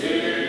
Café,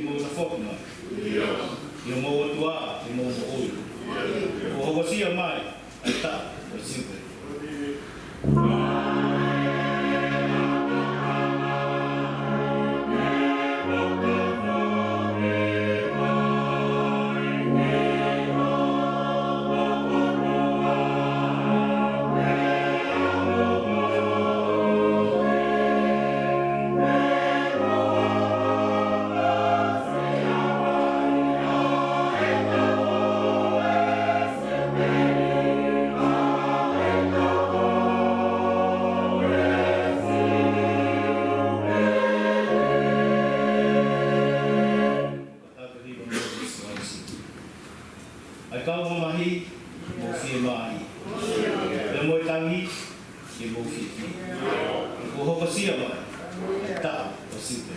mo sa fok na. Yung mo tua, yung mo oi. O ho sia mai, ata, o simple. Kau memahi, bofi mahi. Lemoi tangi, ke bofi. Kau hokasia mai, tak posible.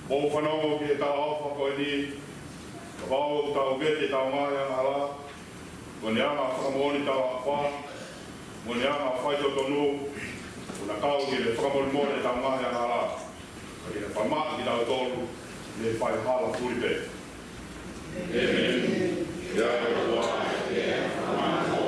O whanau ki e tau hawha koe ni, ka wau tau vete tau mai anga ala, ko ni anga whakamoni tau a wha, ko ni anga whaito tonu, ko na kau ki le whakamoni mone tau mai anga ala, ka i le whamaa ki tau tolu, le whai hala puri pe. Amen. Ia kua e whamano.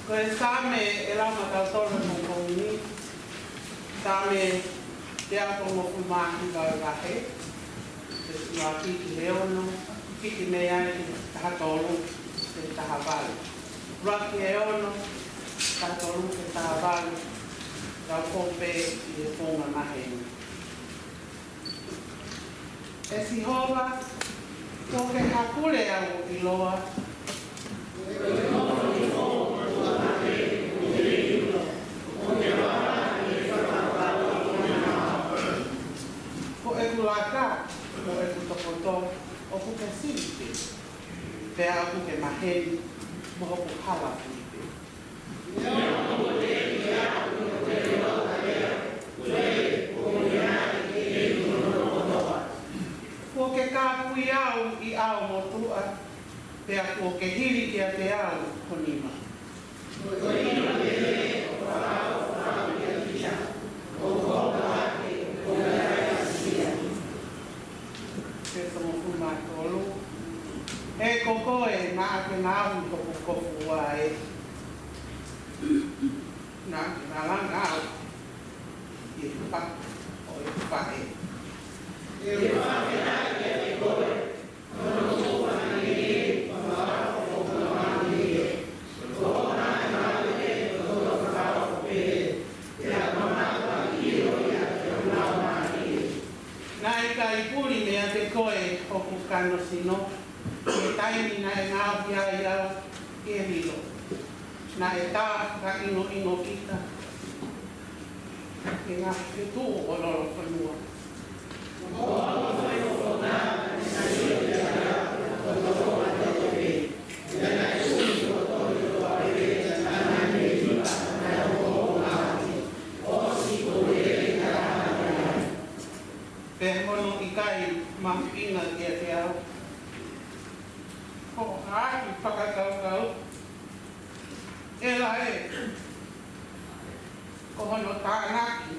Koe same e lama tautore mo kouni, same te ako mo kumaki ka rahe, te kumaki ki leono, ki me ai ki tahatolu te tahavali. Raki e ono, tahatolu te tahavali, rau kope i e ponga maheni. E si hova, toke hakule au i loa, laka mo e kutokoto o kuke silipi. Pea o kuke maheni mo o kukala filipi. Kua ke kāpui au i au mo tua, pea kua ke hiri ki a te au konima. E koko e nā ke nāu ko kofu wa e nā langa au i pa o i pa e e whake nai ke te koe ono kofa ni e whakao kofa ni e koho nai nai e koho whakao pe e a mamaka i o i a te unau mani e nā i ka i puri mea te koe o kukano sino e taimi na e ngā pia i au e hilo. Na e tā ka ino kita. E ngā whitu o loro whanua. O alo whaio o nā, e sa i o te ara, ko ai whakatautau. E la e, ko hono tānaki,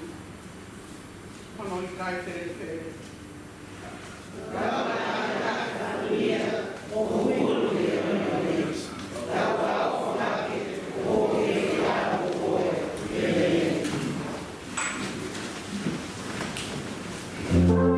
hono I kai tere tere. Amen.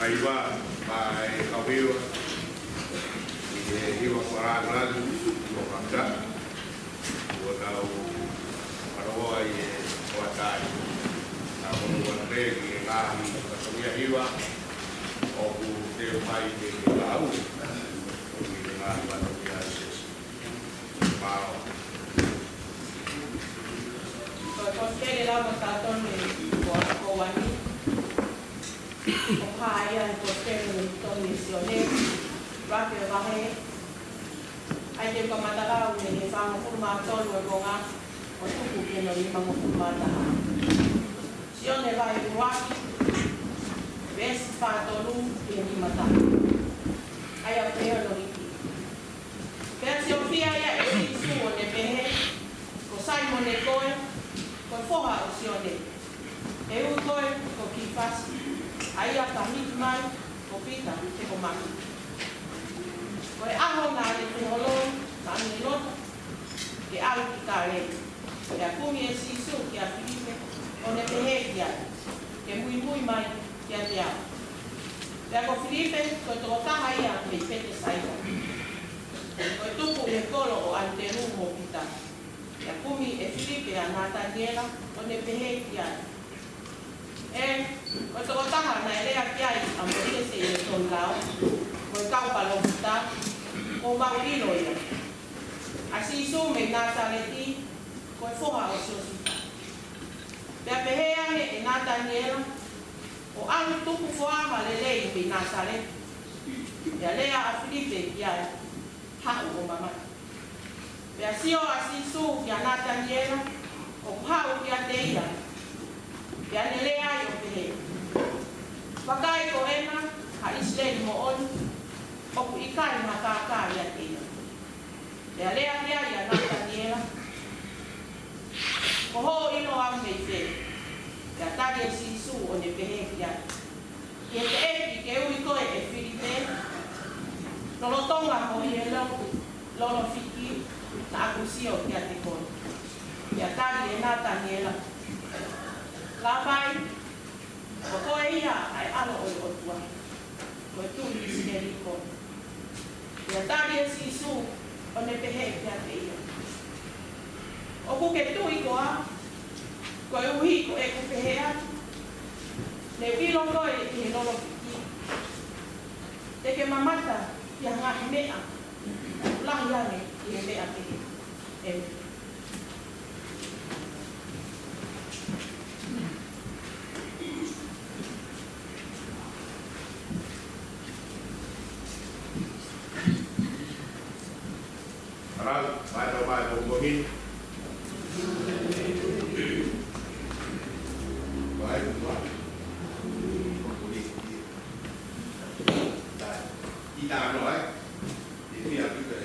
iwa mai kawiwa iwa koran iwa kamda iwa tau parawa iwa tai na iwa regi ngahi kasamia iwa oku te mai te lau oku te ngahi wano ia sis pao Kosele la mataton ni ko wani o haya kosele ni to misione rapi vahe ai te kamatara ni fa mo ma ton o gonga o tuku ke no lima mo mata sione vai waki ves fa tolu ke ni mata ai a pe no liki Persi ofia ya e su o ne pehe ko sai mo ne koe ko foha o sione. E u koe ko ki fasi. Ai a ka miti mai ko pita te ko maki. Ko e aho ngā le te holoi, ka ane lota, ke au ki ka re. Ke a kumi e sisu ki a Filipe, o ne pehe ki a. Ke mui mui mai ki a te au. Ke a ko Filipe, ko e toko taha ia me pete saika. Ko e tupu e kolo o Anteru mo pita. Ia kumi e Filipe a Nataniela o ne pehe ki ai. E, o toko taha na e rea ki ai a moile se e ton lao, ko e kau palo pita, ko maurilo ia. A si isu me Nataleti, ko e foha o sosita. Pea pehe ane e Nataniela, o anu tupu foama le lei me Nataleti. Ia lea a Filipe ki ai, hau o mamata. Pea sio a sisu ki a Nataniela, o hau ki a teia. Pea ne lea i o pehe. Wakai ko ena, ha isleni mo onu, o ku ikari ma kākā i a teia. Pea lea ki a Nataniela, ko ho ino au mei te. Pea tari e sisu o ne pehe ki a. Ki e te eki ke ui koe e Filipe, lolotonga mo i e lolo fiki, na aku sio ki a te koe. Ia tari e Nataniela. La pai, o koe ia ai alo o i otua. Koe tūri i sineri koe. Ia tari e sisu o ne pehe ki a te ia. O ku ke tui koa, koe uhi ko e ku pehea. Ne wilo koe i he lolo fiki. Te ke mamata i a ngahi mea. Lahi ane i he mea pehe. E Aral, vai do gomin. Vai. Kita no ai. Ini aku ke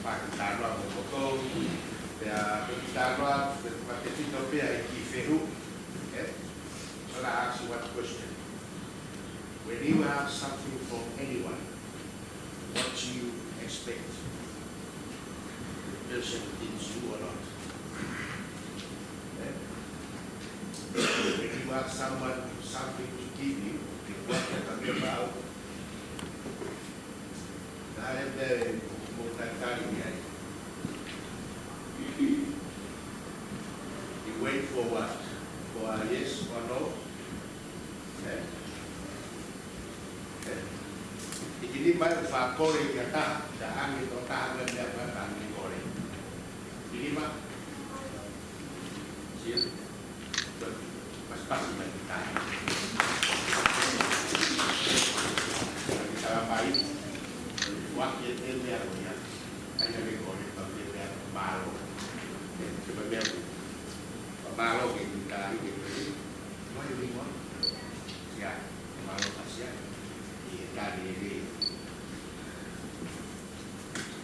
Pakistan lah foto. Ya, Pakistan lah pakai itu dia di Peru. So I ask you one question. When you have something from anyone, what do you expect? Person did you or not? When you have someone something to give you, what you're talking about, I have the multi-time. You wait for what? For a yes or no? Jadi baru fakori kata dah angin total dan angin goreng. Jadi mak, siap, pas kita. Kita baik, waktu itu dia punya, hanya goreng tapi dia baru. Sebabnya baru kita ini, mau jadi mau, ya baru pasien, kita ini.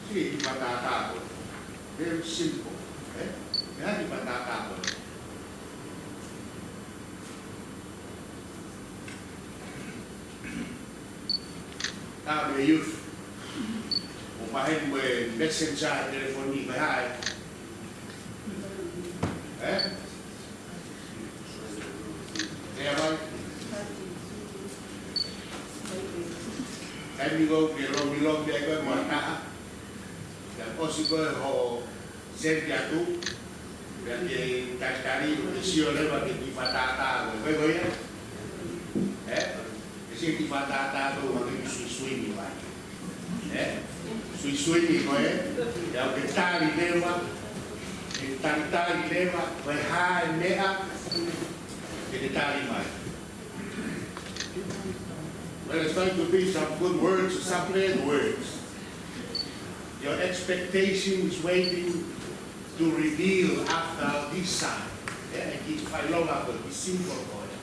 Di batata, very simple. Di batata. Now the youth, upahin mo messenger telephone ni bahay. Kaya ba? amigo que lo milong dia ko mo ta dan osiko ho sentia tu dan dia cari sio le ba ki fatata ko ya si ki fatata ko ma ki sui ni ba sui ni ko ya que tali leva tali leva vai ha mea que tali mai. Well, it's going to be some good words, some bad words. Your expectation is waiting to reveal after this sign. And it's quite long after it's simple for you.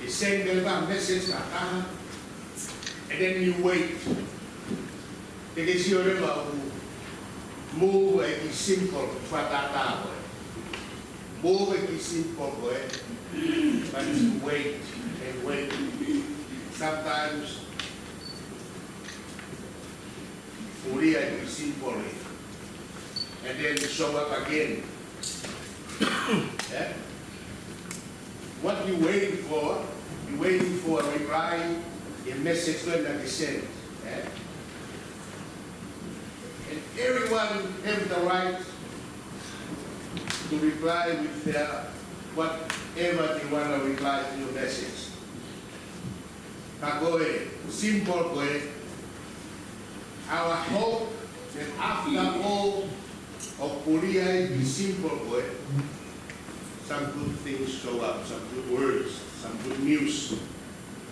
You send them a message, and then you wait. Because you remember, move and it's simple for that. Move and it's simple for it. But you wait and wait. Sometimes Uriah is simple and then show up again. What you waiting for? You waiting for a reply, a message when they send. And everyone has the right to reply with whatever they want to reply to your message. Kagoe, simple koe. Our hope that after all of Korea is simple koe, some good things show up, some good words, some good news,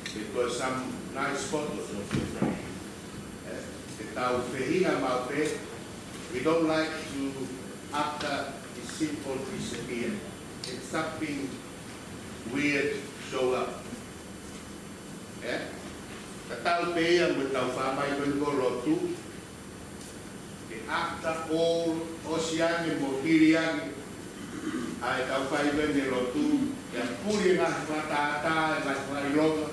because some nice photos of your friend. We don't like to, after the simple disappear, it's something weird show up. Katau pe yang betau famai bengo lotu. After all ocean and Mohirian, I tau fai ben lotu. Yang puri ngah matata ngah marilong.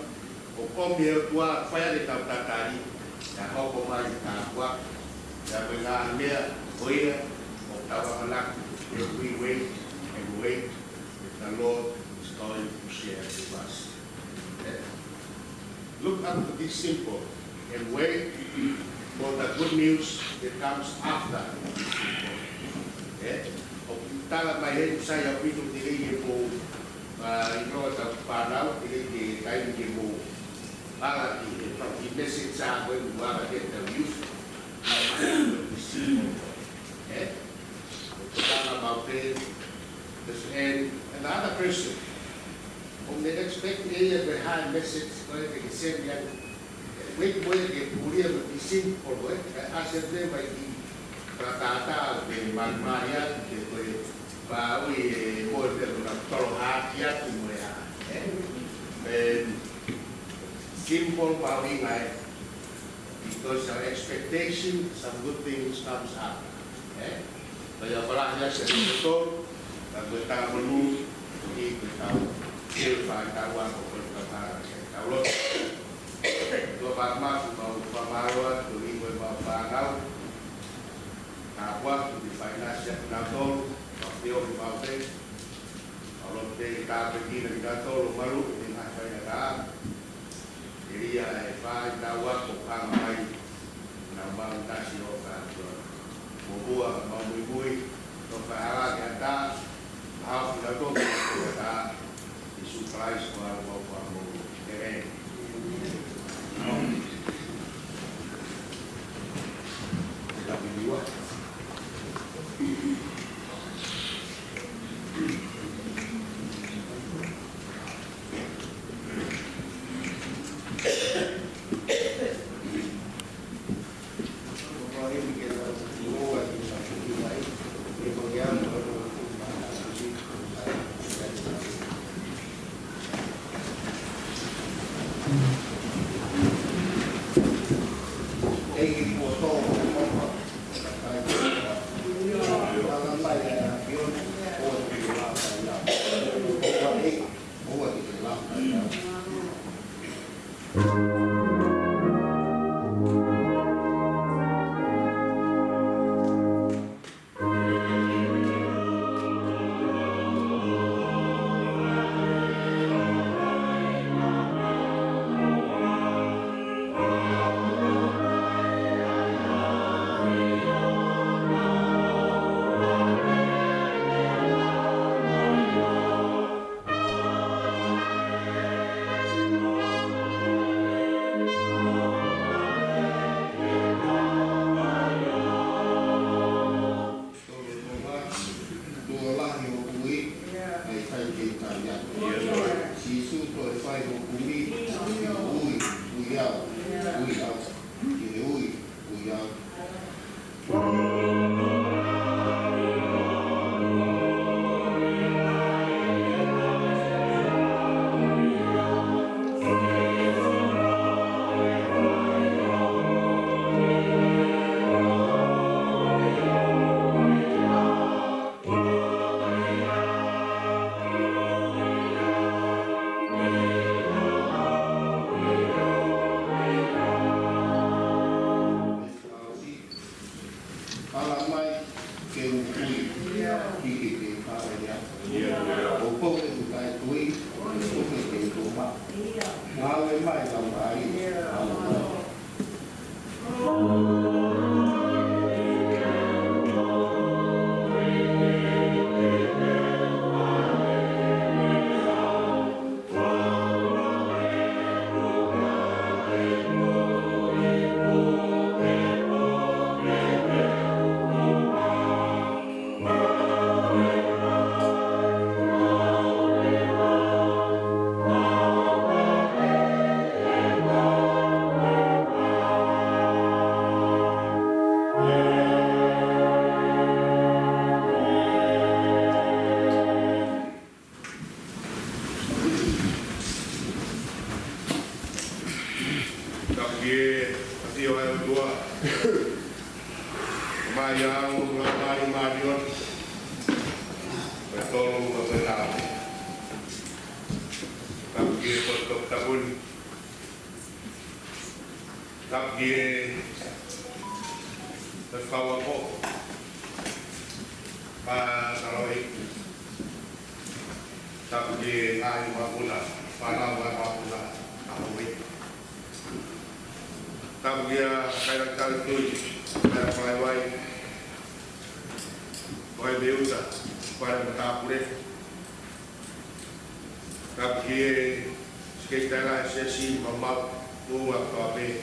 Okom dia tua fai de tau tatari. Yang hoko mai takwa. Yang bengar dia oia. Tau anak. We wait and wait. The Lord is going to share with us. Look up to this simple and wait for the good news that comes after this simple. Tala mai he saya pitu tiri po ino ta panau tiri kai ki po ala ki message sa ko wa get the news. Tala about this and another person. Om they expect a behind message going to send them. Wait, get Korea with the simple way. As if they might be Pratata, the Magmaya, the Bawi, more than a Torohat yet in and simple Bawi life. Because our expectation, some good things comes up. Kaya pala niya sa ito, nagwetang Silva kawan beberapa kalau dua parma mau pamaruan tuli berpangau kawan di finance nato waktu di pabrik kalau kita pergi dari nato malu di mana ada jadi ya Eva kawan bukan mai nambang tasio kan buah mau bui tokalah kita harus nato kita surprise for the Kapie Atio ai tua mai au mai marion Betolo ka betalo Kapie potok tabun Kapie terfawapo pa taloi Kapie ai mapuna para mapuna tahui Kapia kaya kaltui kaya paiwai Wai beusa para matapure Kapia sketala sesi mamau uang kape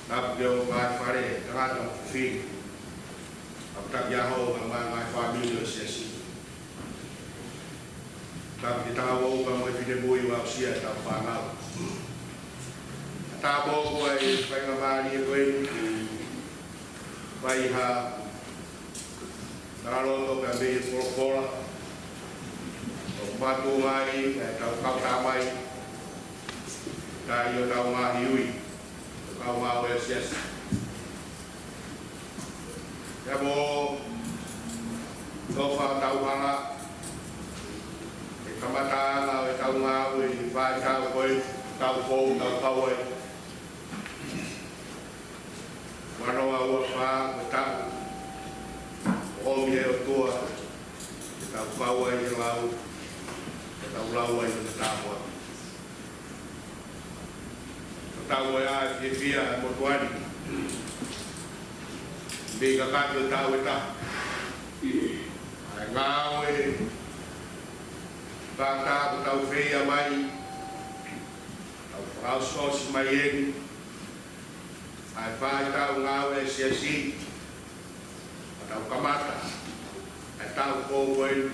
Kapia mai fare kata fi Kapia ho mai família sesi Kapia tahu mai video bui wa sia ta panau Tabo koe whaingamari e koe Wai ha Nararoto ka mei poropola O matu ngai tau kau tamai Kai o tau ngahi ui O kau ngau e sias Yabo Tofa tau hanga E kamatanga o tau ngau e whai tau koe Tau kou tau kau e Wano awa wha betau O mie o tua Tau whaua i lau Tau laua i betau Tau e a e fia e motuani Biga katu tau e ta Ai ngau e Tata tau whea mai Tau whausos mai eni Ai whai tau ngau e siasi Tau kamata Ai tau kōwai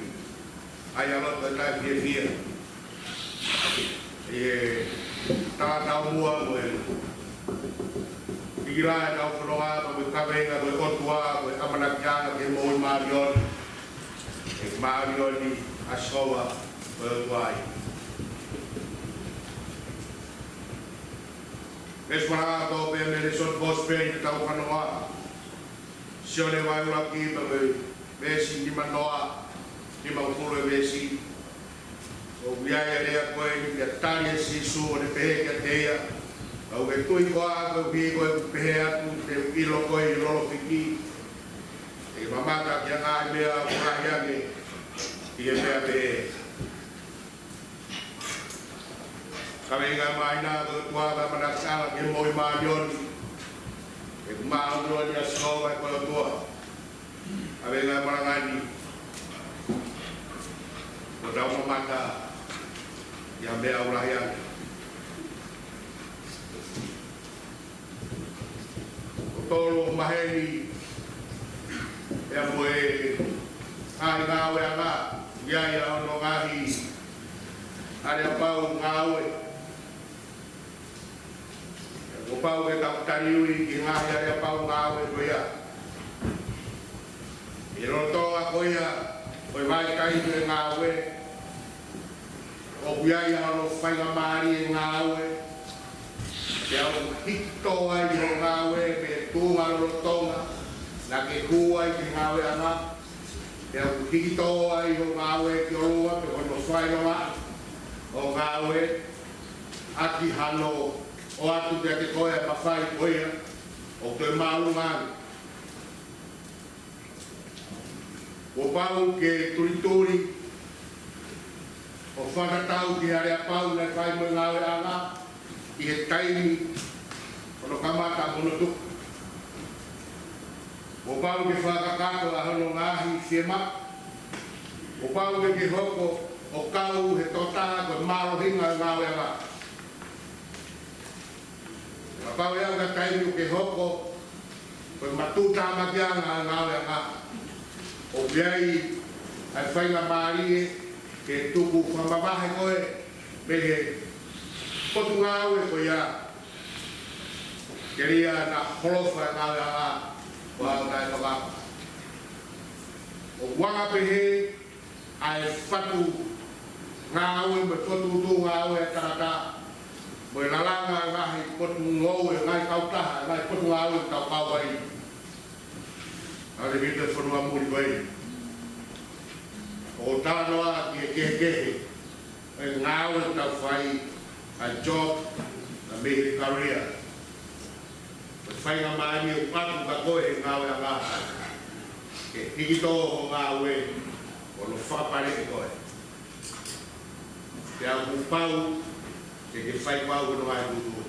Ai alot e tai pia pia E tā tau mua moe Ira e tau whanoa Moe kawenga, moe otua Moe amanakianga ke moe marion E marioni asoa Moe otuai Es mana tau pe me le sot gospel te tau whanoa. Sione wai ura ki pa me besi ni manoa, ni maukulu e besi. O biaya lea koe ni kia tani e sisu o ne pehe kia teia. Au e tui koa koe ui koe pehe atu te ilo koe i lolo piki. E mamata kia ngā mea urahiange i e mea pehe. Kami ingat mainan tua kami menaksakan ilmu imanion, imanion yang sekolah kalau tua. Kami ingat melangani, berdau memata yang berulah yang. Tolong maheni yang boleh ai ngawe anak, dia yang nongahi, ada bau ngawe. O pau e tau tariui ki ngahi are pau ngāwe koea. I roto a koea, koe vai kai e ngāwe. O kuiai ano whainga maari e ngāwe. Te au hito ai o ngāwe me tūnga rotonga. Na ke kua i ki ngāwe ana. Te au hito ai o ngāwe ki o rua pe kono whainga maa. O ngāwe aki hano o atu te ake koe a mawhai koea o te maungan. O pau ke turituri o whakatau ki harea pau na whai mo ngawe anga i he taimi o no kamata mono tuku. O pau ke whakakato a hono ngahi siema. O pau ke hoko o kau he tota ko marohinga ngawe anga. Pau e au ka taimi o ke hoko koe matuta amakianga ngawe anga. O biai ai whainga maari ke tuku whamamahe koe me he potu ngawe koe ia. Ke ria na holofa ngawe anga o au kai whakapa. O wanga pehe ai whatu ngawe me potu tu ngawe tarata. mo la langa ngai pot ngou ngai kau taha ngai pot ngau kau kau ai ale vita fonua muri vai o tanoa ke ngau tau fai a job a me career fai nga mai o patu ka koe ngau ya nga ke hito o ngau e o no whapare ki koe ke au pau ke fai pau no ai kutu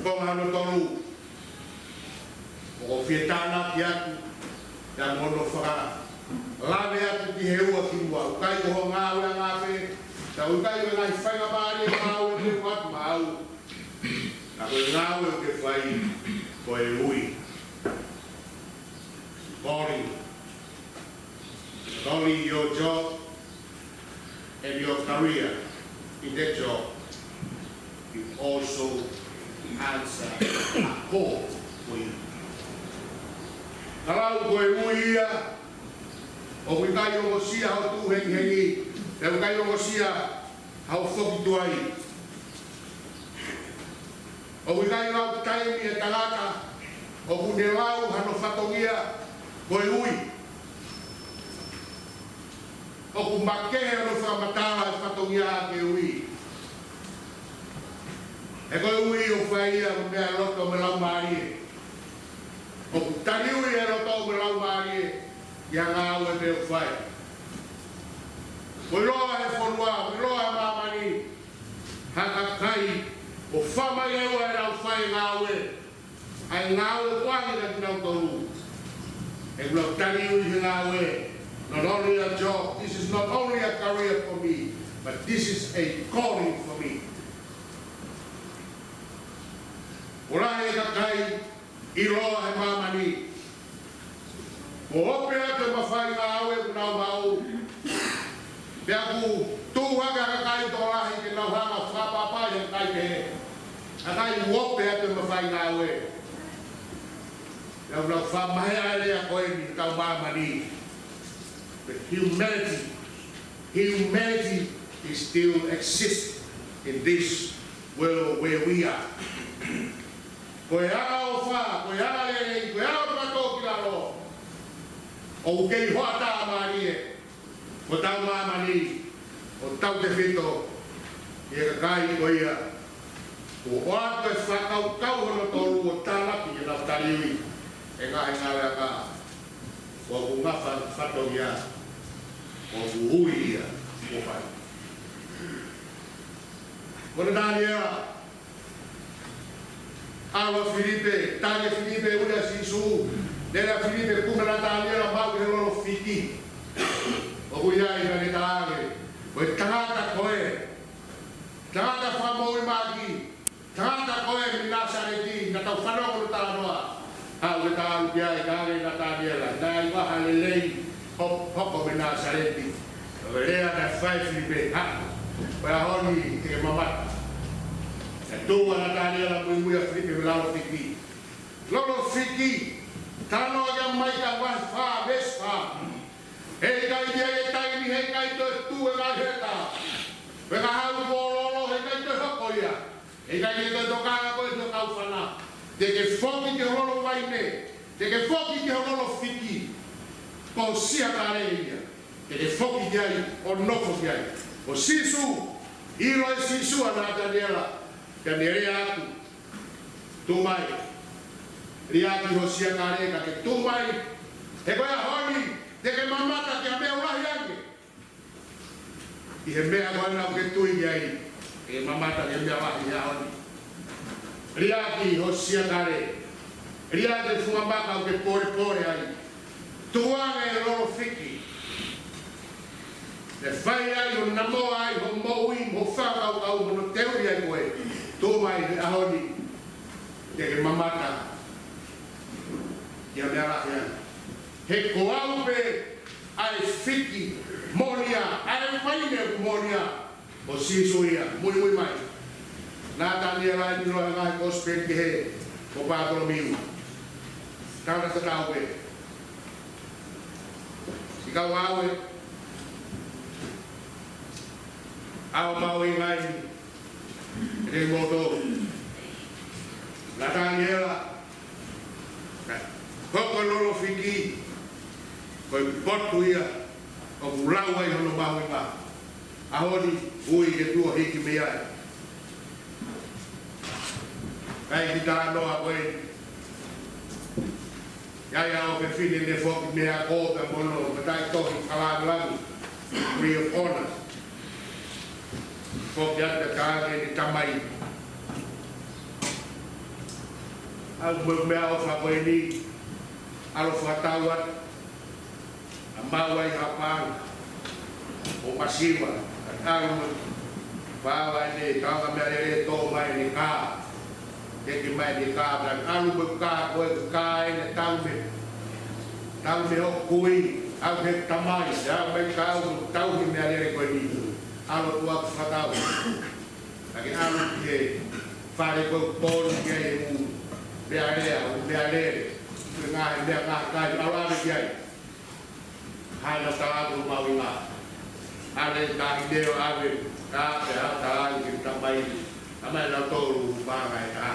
ponga no tolu o fietana ki atu ya mono whaka lawe atu ki he ua ki mua ukai ko ngau ya ngā whe ta ukai o ngai whai nga mai ngau e te watu mau na koe ngau e ke whai koe ui calling not only your job and your career in that job, you also answer a call for you. Kalau koe uia, o wikai o sia hau tu hengi, e wikai o sia hau whoki tuai. O wikai lau taimi e tangata, o kune lau hano whatongia, koe ui. O kumakehe no whamatala e whatongia ke ui. E koe ui o whaia o mea roto me lau maari. O kutani ui e roto me lau maari ia ngā ue me o whai. Koe roa he whanua, koe roa he mamani, haka kai, o whamai e ua e rau whai ngā ue. Ai ngā ue whangi na tinau toru. E kula tani ui he ngā ue. Not only a job, this is not only a career for me, but this is a calling for me. Ora e ka kai, I roa he mamani. O ope ate mawhai ngā aue kunau mau. Pea ku tūhanga ka kai tō rahi ke nau hanga whapapai e kai ke he. A kai uope ate mawhai ngā aue. Pea kuna whamahe aelea koe ni kau mamani. But humanity is still exists in this world where we are. Koe ara o wha, koe ara e, koe ara o kato ki laro. O kei hoa tā maari e, o tau mamani, o tau te whito, i e ka kai ko ia. O oa koe whakau kau hono toru o tālaki e nau tariwi, e ngahe ngāwe a kā. O ku ngawha whato ia, o ku hui ia, o whai. Kona Daniela, awa Filipe, tane Filipe ulia sisu, nera Filipe kuna na Daniela mau ke lolo fiti. O ku iai ka ne taage, o e tangata koe, tangata whamoi maki, tangata koe ni Nasareti, na tau whanoko na tānoa. Hau e tāu kia e kāre na Daniela, nai waha le lei hoko me Nasareti. O e rea na whai Filipe, ha, o e ahoni ke mamata. E tūwa na Daniela mui mui a Filipe me lalo fiki. Lolo fiki, tano ia mai ka wahi wha, ves wha. Hei kai dia e taimi, hei kai to e tū e mai heta. Weka hau ko lolo, hei kai to e hoko ia. Hei kai dia to kanga koe to kau whana. Te ke whoki ke holo waine, te ke whoki ke holo fiki, ko sia kare ia. Te ke whoki ki ai, o noko ki ai. O sisu, iro e sisu ana Daniela, ka nerea atu, tumai. Riaki ho sia kare ka ke tumai, he koe a honi, te ke mamata ke a mea urahi ange. I he mea koe nau ke tui ki ai, ke mamata ke mea wahi a honi. Riaki ho sia kare. Riaki fumabaka o ke pore ai. Tuanga e loro fiki. Le whai ai o namoa ai ho moui ho whakau au ho no teuri ai koe. Tōmai he ahoni. Te ke mamata. Ia mea rahi ai. He koau pe ai fiki. Monia. Ai whaine monia. O sisu ia. Mui mai. Nā Daniela e niro e ngai kosperi ki he, ko Bartholomew. Tāna ta tau e. Si kau aue, Au mau ingai e moto la Daniela koko lolo fiki koi potu ia o kulau ai hono mau inga ahoni ui ke tua hiki me ai kai ki tānoa koe Yaya o ke whine ne whoki mea kōpe mono me tai tohi kalāngangi free of honor whoki ata kānge ni tamai au mea o whakoe ni alo whatauat a mawai hapang o pasiwa at alu wawai ne tanga mea lere tō mai ni kā Eki mai ni kā blan alu me kā koe kā ene tau me o kui au he tamai au mai kā au tau hi mea lere koe ni alo tua whatau Lagi alu ki he whare koe pōru ki he mu mea lere mea kai alu ame ki ai hai no tāku mau i ngā ale tā hi deo ame kā pe au tāku ki tamai Amai lau tōru whāngai tā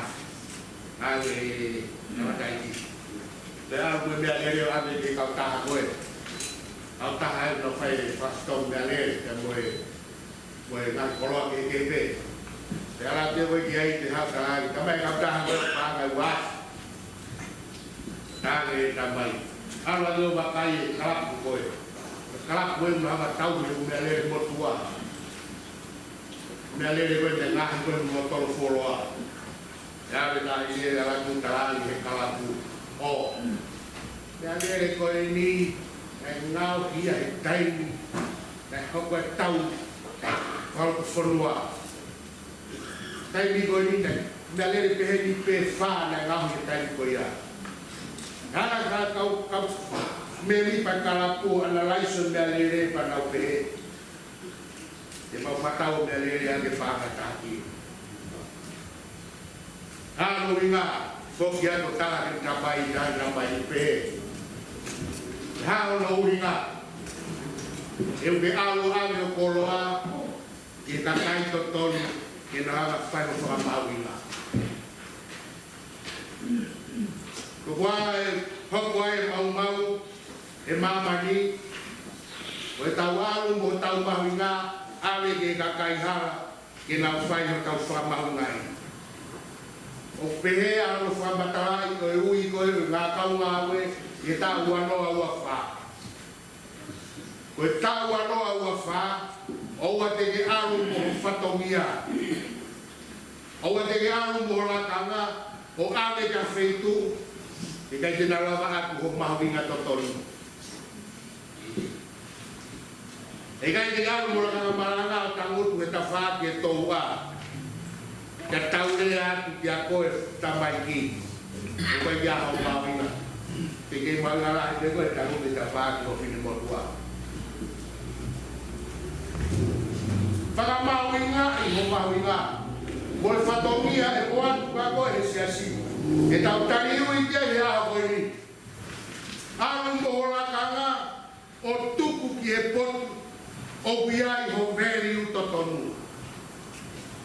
Ānge namatai ki Le au koe mea lere o ame ki kau taha koe Au taha e no whai whastong mea lere Te moe ngai koloa ke kepe Te ala te koe ki hei te hau tāngai Kamai kau taha koe whāngai wā Tānge tamai Ala leo wakai e kalapu koe Kalapu koe mna hama tau me mea lere motua Mea lere koe te ngahi koe mo tolo wholoa. Ea me tā i e alaku tarani he kalapu o. Mea lere koe ni e ngau hia he taimi e hoko e tau whalku whanua. Taimi koe ni mea lere pehe ni pe whā na ngau he taimi koe ia. Hana kā kau me lipa kalapu ana laison mea lere pa nau pehe. E mau whatau mea lere ake whakataki. Hāno inga, whoki ako taha ki tapai tai tapai pehe. Hāno inga, e uke alu ame o koloa, ki takai totoni, ki na hanga whaino whakamau inga. Kukua e hoko ai mau, e mamani, o e tau alu mo tau mau inga, Awe ke kakai hara ke nau whai no tau whamau ngai. O pehe alo whamatai o e ui koe ngā kaunga awe e tau anoa ua wha. Ko e tau anoa ua wha, oua te ke alu mo whatongia. Oua te ke alu mo lakanga o ame ka wheitu e kai te nalawa aku ho mahuinga totoni. E kai te alu mo lakanga maranga o tangutu e ta wha ke toua. Ka taure atu ki a koe tamai ki. E koe ki a hau mahuinga. Te ke maungara e te koe tangutu e ta wha ki o whine motua. Whaka mahuinga i ho mahuinga. Mo e whatongia e oatu ka koe he siasi. E tau tari ui kia he aho koe ni. Alu mo lakanga o tuku ki e potu. O biai ho veri utotonu.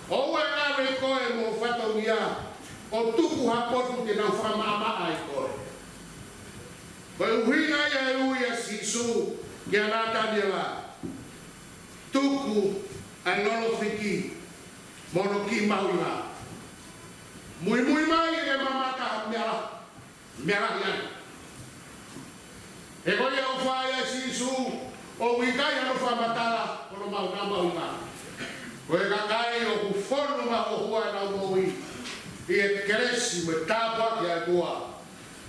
O e ave koe mo whatongia, o tuku hapotu te nau whamama ai koe. Koe uhinga ia e ui a sisu, ki a Daniela. Tuku ai lolo whiki, mono ki maunga. Mui mai e mamata mea ian. E koe au whae a sisu, o wikai anu whamatala kono maunga. Koe kakai o ku whonu ma o hua na umoi. I e keresi me tāpua ki a tua.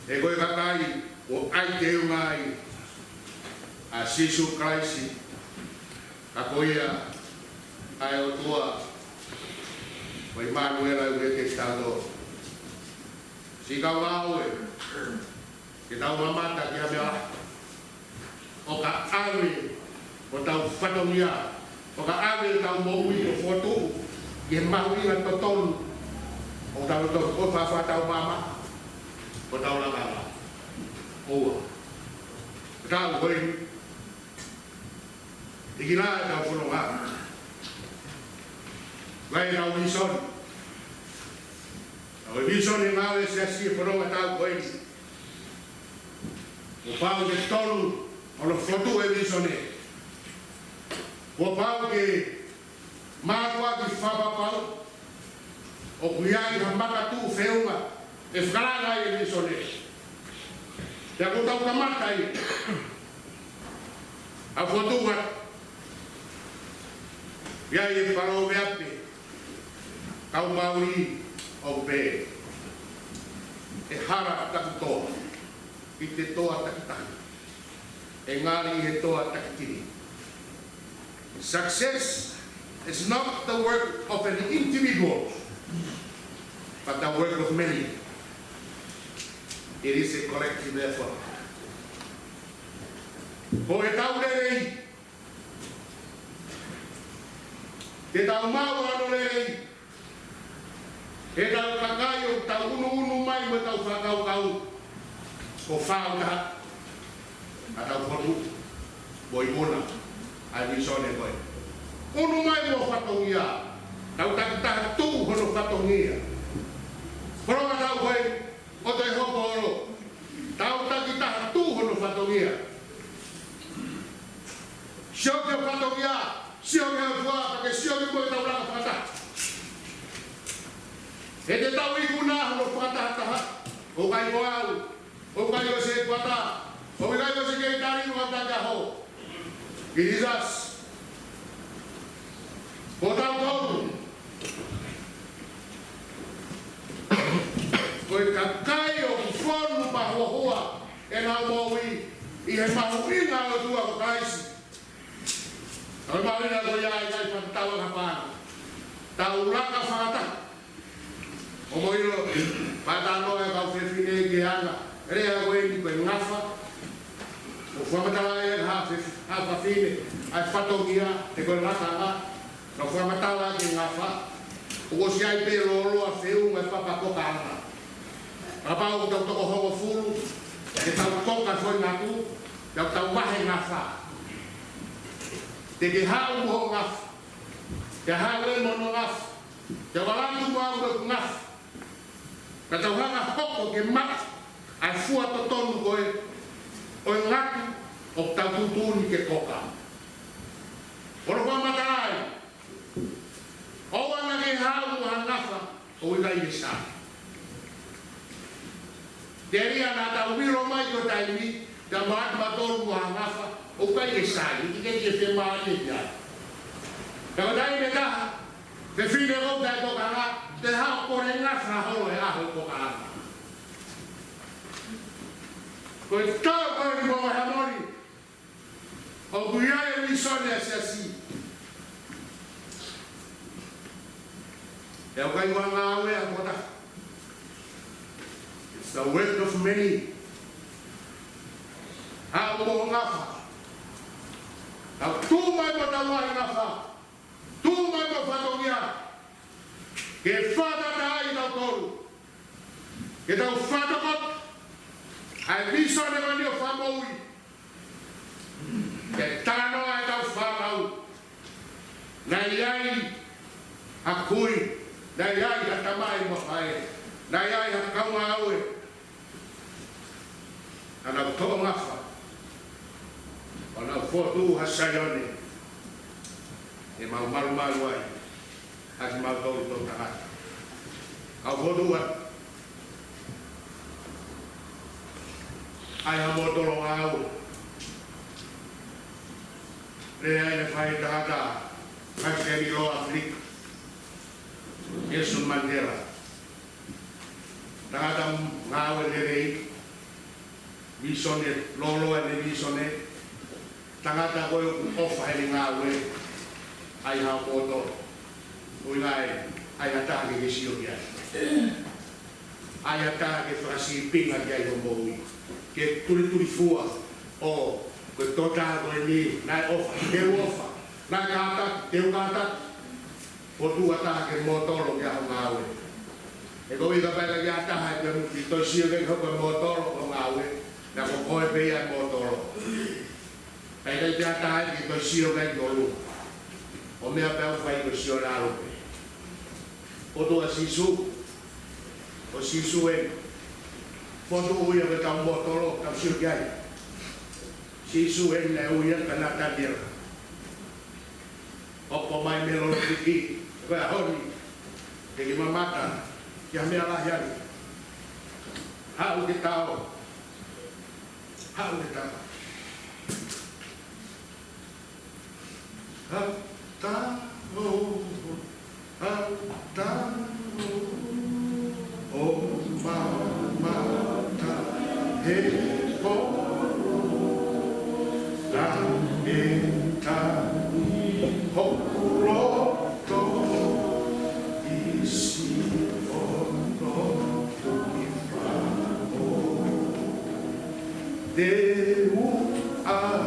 E koe kakai o ai te ungai a Sisu Kraisi. Ka koea ai o tua. O Emanuela ue ke stado. Si ka waue. Ke tau mamata ki a mea. O ka ame o tau whatongia, o ka ame tau moui o whotu, i he mahui na totonu, o tau o whawhatau mama, o tau langala. Oua. Tau hoi, i ki nā e tau whanonga. Vai na vision. A vision e ngau se asi pro ta ko ni. O pau de tolu o lo foto e vision e. O pau que matua ki faba pau o kuiai hambaka tu feunga e franga e vision e. Te ko tau kamata i. A foto wa ya e paro veape. Kau mauri o pe e hara takutoa i te toa takitani e ngari e toa takitini. Success is not the work of an individual but the work of many. It is a collective effort. Ko e tau lerei te tau mau ano lerei e tau kakai o tau unu mai mo tau whakau ko whao kaha a tau whatu boi mona ai visone koe unu mai mo whatongia tau takitaha tū hono whatongia Pronga tau koe o te hoko oro tau takitaha tū hono whatongia sio ke whatongia sio ke hua pake sio ke koe tau raka whata e te tau i kuna hono whakataha o kai o au o kai o se whata o kai o se kei tari o whataka ho Jesus o tau tau koe kakai o whonu mahoa e nā mōwi i he mahuinga o tua o kaisi o marina ko iai kai whakatawa ka pāna tau raka whakata o moiro patano e kau whewhine ke ana rea koe ni koe ngafa o whamatawa e ha whawhine ai whatongia te koe raka ngā na whamatawa ke ngafa o si ai pe lolo a wheu mai whapakoka ana Papa o tau toko hongo furu, te tau toka foi ngatu, tau wahe ngafa. Te ke hau mo ngaf, te hau e mono ngaf, te walantu mau do ngaf. Ka tau hanga hoko ke mat, ai fua to tonu koe, o ngatu o tau tutuni ke koka. Oro kwa matarai, o wana ke hau ha ngafa, o ikai e sa. Teria na tau wiro mai o taimi, ta maat matolu ha ngafa, o kai e sai, i ke te maani ia. Ka dai me ka, te fine o dai to kanga, te ha ko re ngafa ho e aho ko ka. Ko ta ko ni mo ha mori. O buia e mi sone asi. E o kai wa ngawe a kota. The work of many. How mo ngafa. Now tu mai patawa ngafa. Tu mai patawa. Ke fada dai na tolu. Ke tau fada kot. Ai viso ne mani o famoi. Ke tano ai tau famau. Nai ai akui. Nai ai atamai mo ai. Nai ai akawa aue. Ana toa ngafa. Ana fotu hasayone. E mau malu ai. As mau tolu to taha. Au fotu wa. Ai amo tolo au. Le ai fai taha. Mas que lo Africa. Nelson Mandela. Taha ngau le Visone, lolo e visone, tangata koe ofa e ngā ue, ai hao koto, ui ngai, ai hata ke sio kia. Ai hata ke frasi pinga kia i homoui, ke turi fua, o, koe tota koe ni, nai ofa, teu ofa, nai kata, teu kata, o tu hata ke motoro kia ho ngā ue. E koe ka pēra kia hata, i toi sio ke koe motoro ho ngā ue, na ko koe pea motoro. Pai kai te atai ki koe sio kai tolu. O mea pēo whai koe sio raro pe. o tua sisu o sisu e fondo uia ke tau motolo tau siugai sisu e le uia kana tadir opo mai melo tiki ko ahoni ke ki mamata ki me ala yari ha u ke tau ha u ke tau ha tau oh mata he po la eta ho roto isi ono ifra Deu a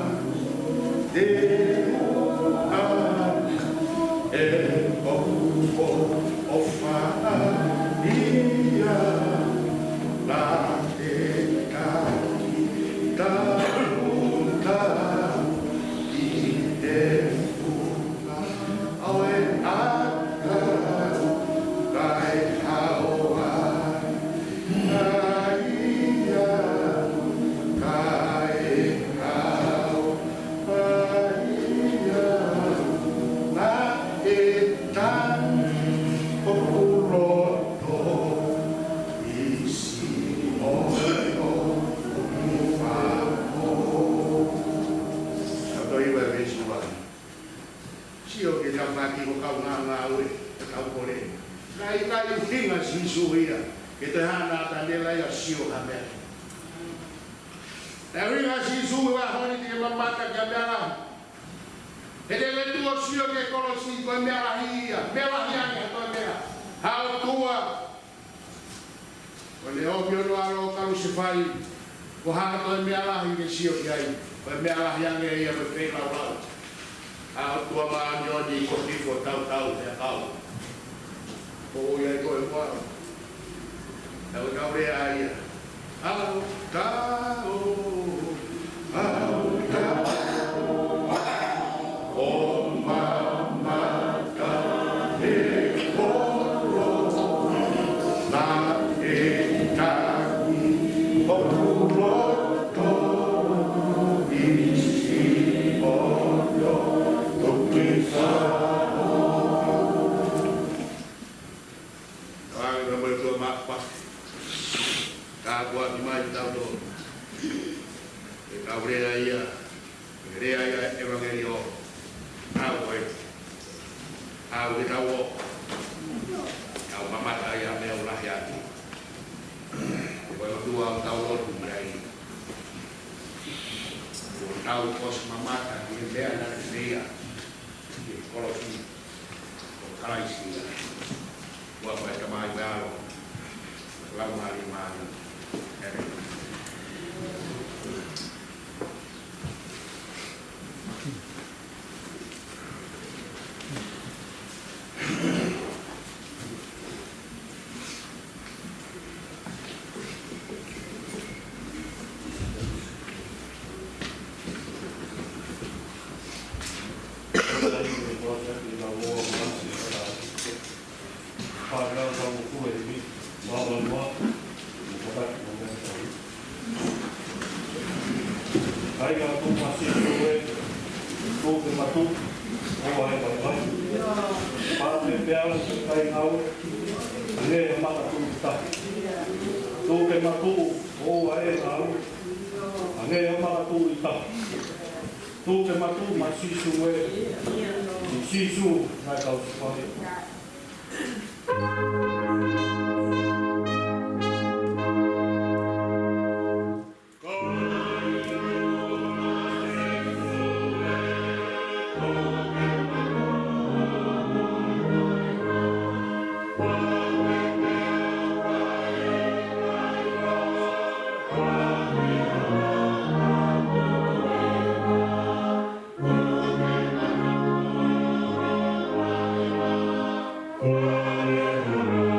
Oh,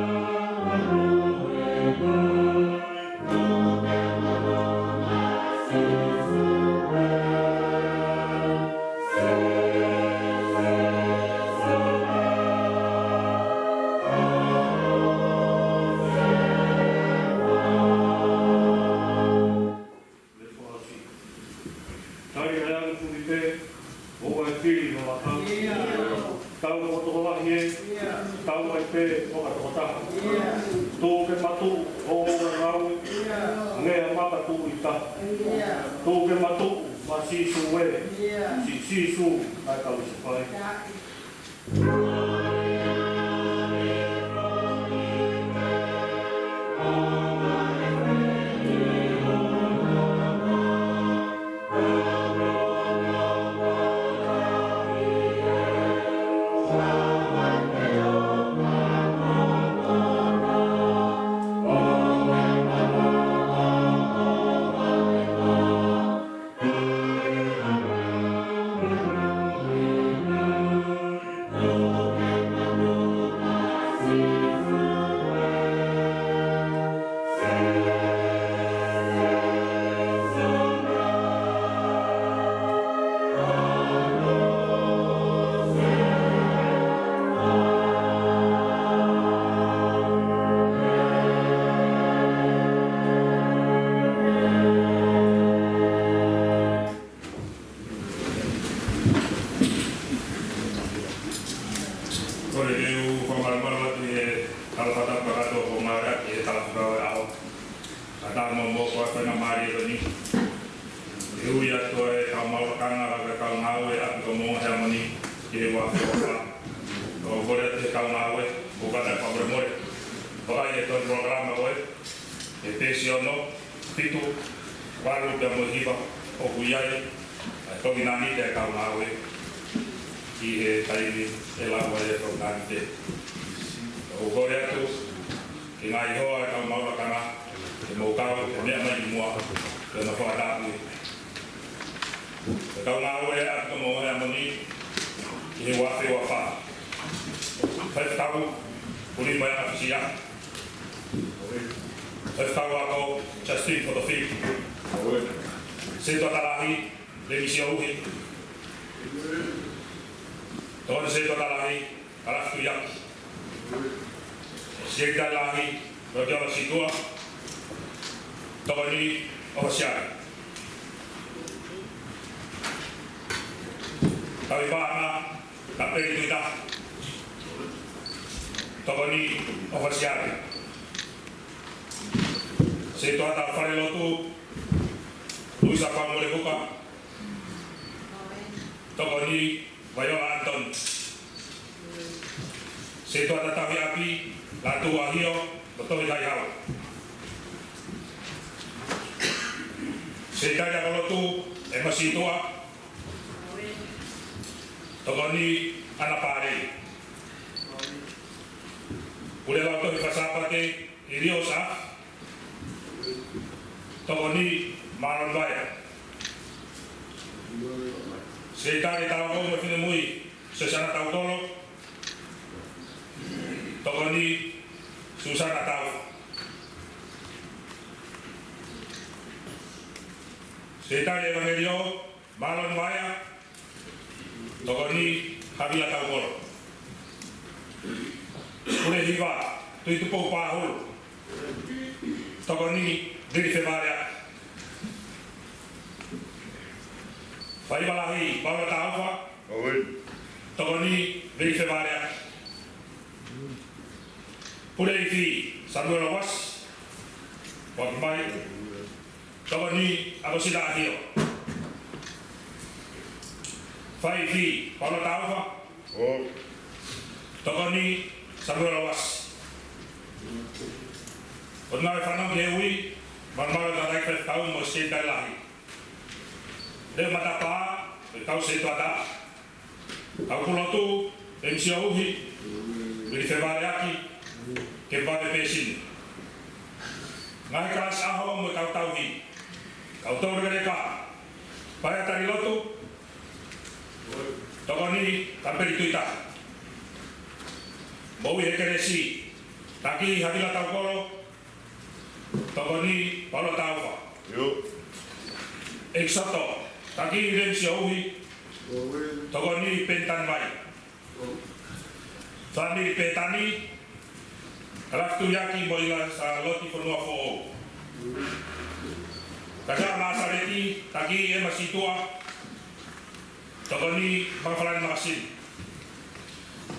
e tau ai pe o ka tokota. Tō ke matu o ngau ngea mata tū i ta. Tō ke matu ma sisu e. Si sisu ai ka wisi pai.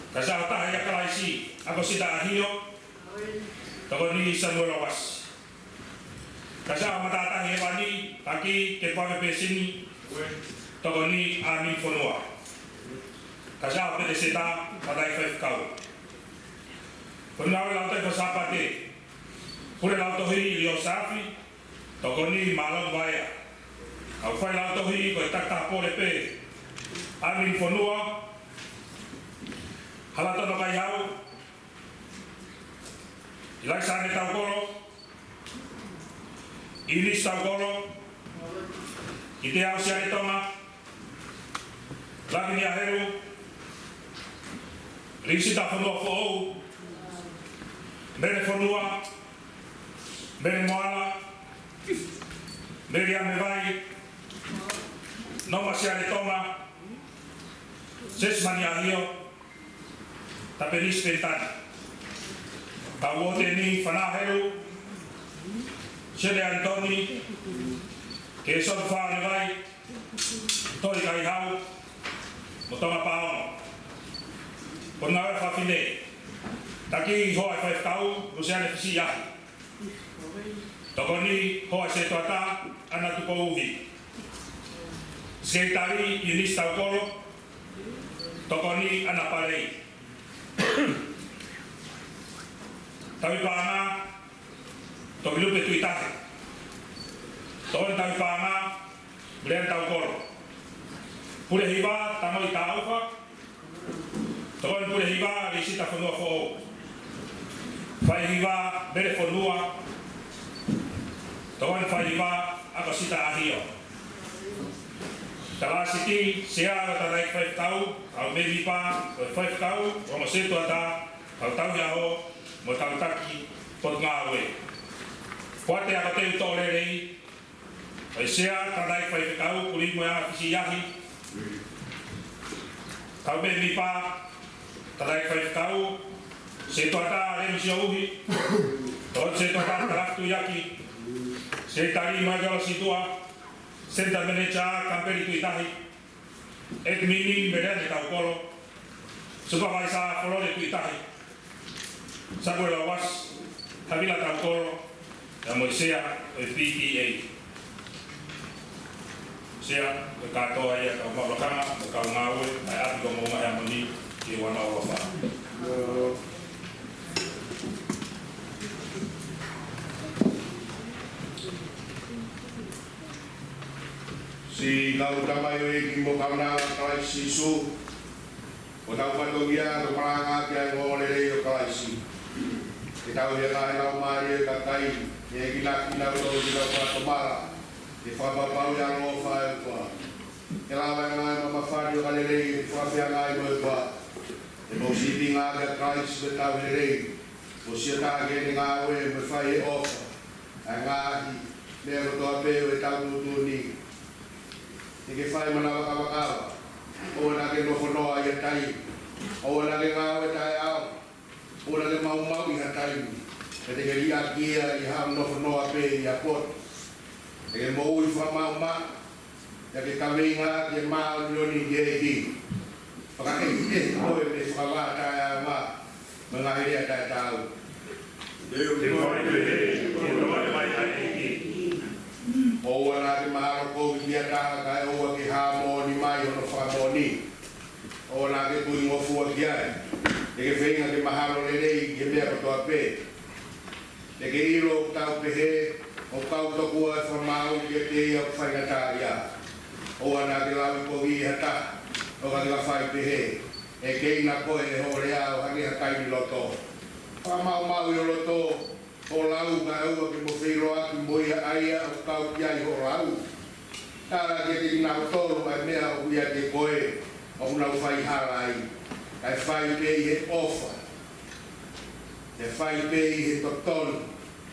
Kasa taha ya kalaisi ako sida ahio toko ni Samuel Awas. Kasa matata hewani taki ke pa pesini toko ni Amin Fonua. Kasa pede seta padai 5 kau. Punau lau tai pasapate. Pure lau tohi Leo Safi toko ni Malon Baya. Au fai lau tohi ko takta pole pe Amin Fonua. Hala tono kai hau. Ilai sane tau koro. Ilis tau koro. Ite au siare tonga. Lagi ni aheru. Risi ta fonua fo'ou. Mene fonua. Mene moala. Mene ame vai. Noma siare tonga. Sesmani ahio. Taperis pentan. Tawote ni Fanaheru. Sede Antoni. Kesod Fane vai. Tori kai hau. Motoma paono. Pona fa fine. Taki hoa fa tau, Luciane fisia. Tokoni hoa se toata ana tu pouvi. Sekretari Yunis Taukolo. Tokoni ana parei. Tawi panga toki lupe tuitate. Toki tawi panga Brian Taukolo. Pure hiba tamoi taufa. Toki pure hiba risita fonua fo'ou. Fai hiba bere fonua. Toki fai hiba akosita ahio. Tala siti sea tarai 5 kau, au mebi pa 5 kau, o seto ata, au tau yao, mo tau taki pot ngawe. Kuate ako te utole rei, ai sea tarai 5 kau, kuri mo ya fisi yahi. Au mebi pa tarai 5 kau, seto ata remi siauhi, o seto ata taraktu yaki, setari mo ya situa. Senta menecha kamperi tuitahi. Et mini medane Taukolo. Supervisa Flore tuitahi. Samuel Awas. Habila Taukolo. Ya Moisea PTA. Sea katoa ya kau mablokanga, kau ngawe, ai ati ko mo ya moni ki wana ofa. Si kau tamai ki mo kauna kai sisu o tau patogia ko paranga kia ngole le kai si kita dia kai lau mari ka kai ye gila kina ro gila pa tomara e fa ba pau ya no fa ko ela va ngai ma fa dio kale le fa fa ngai mo ba e mo si dinga ga kai si ta le o si ta ge dinga we me fa e off anga hi le ro to pe o ta tu ni ke fai mana waka o na ke no fono ai tai o na ke ngawe tai au o na ke mau i tai ke te ria kia i ha no fono ape ia pot ke mo i fa mau ya ke kaminga ke mau ni ge di paka ke o e fa va tai ma mengakhiri tai tau Deu o wana ke mahalo ko dia ta ka o ke ha mo ni mai o fa mo ni o la ke tu ngo fu dia e ke venga ke mahalo le dei ke me ko ape de ke iro ta pe he o ka to ko fa ma o ke te ia fa ga ta ya o wana ke la ko vi hata o ka la fa pe he e ke ina ko e ho le a o ha ke ka ni loto fa ma yo loto o lau ga ua ke mo whiro aki mo ia aia o kau ki ai ho lau. Tara ke te ina o tolu ai mea o ia ke koe o unau whai hara ai. Kai whai pe i he ofa. Te whai pe i he totonu.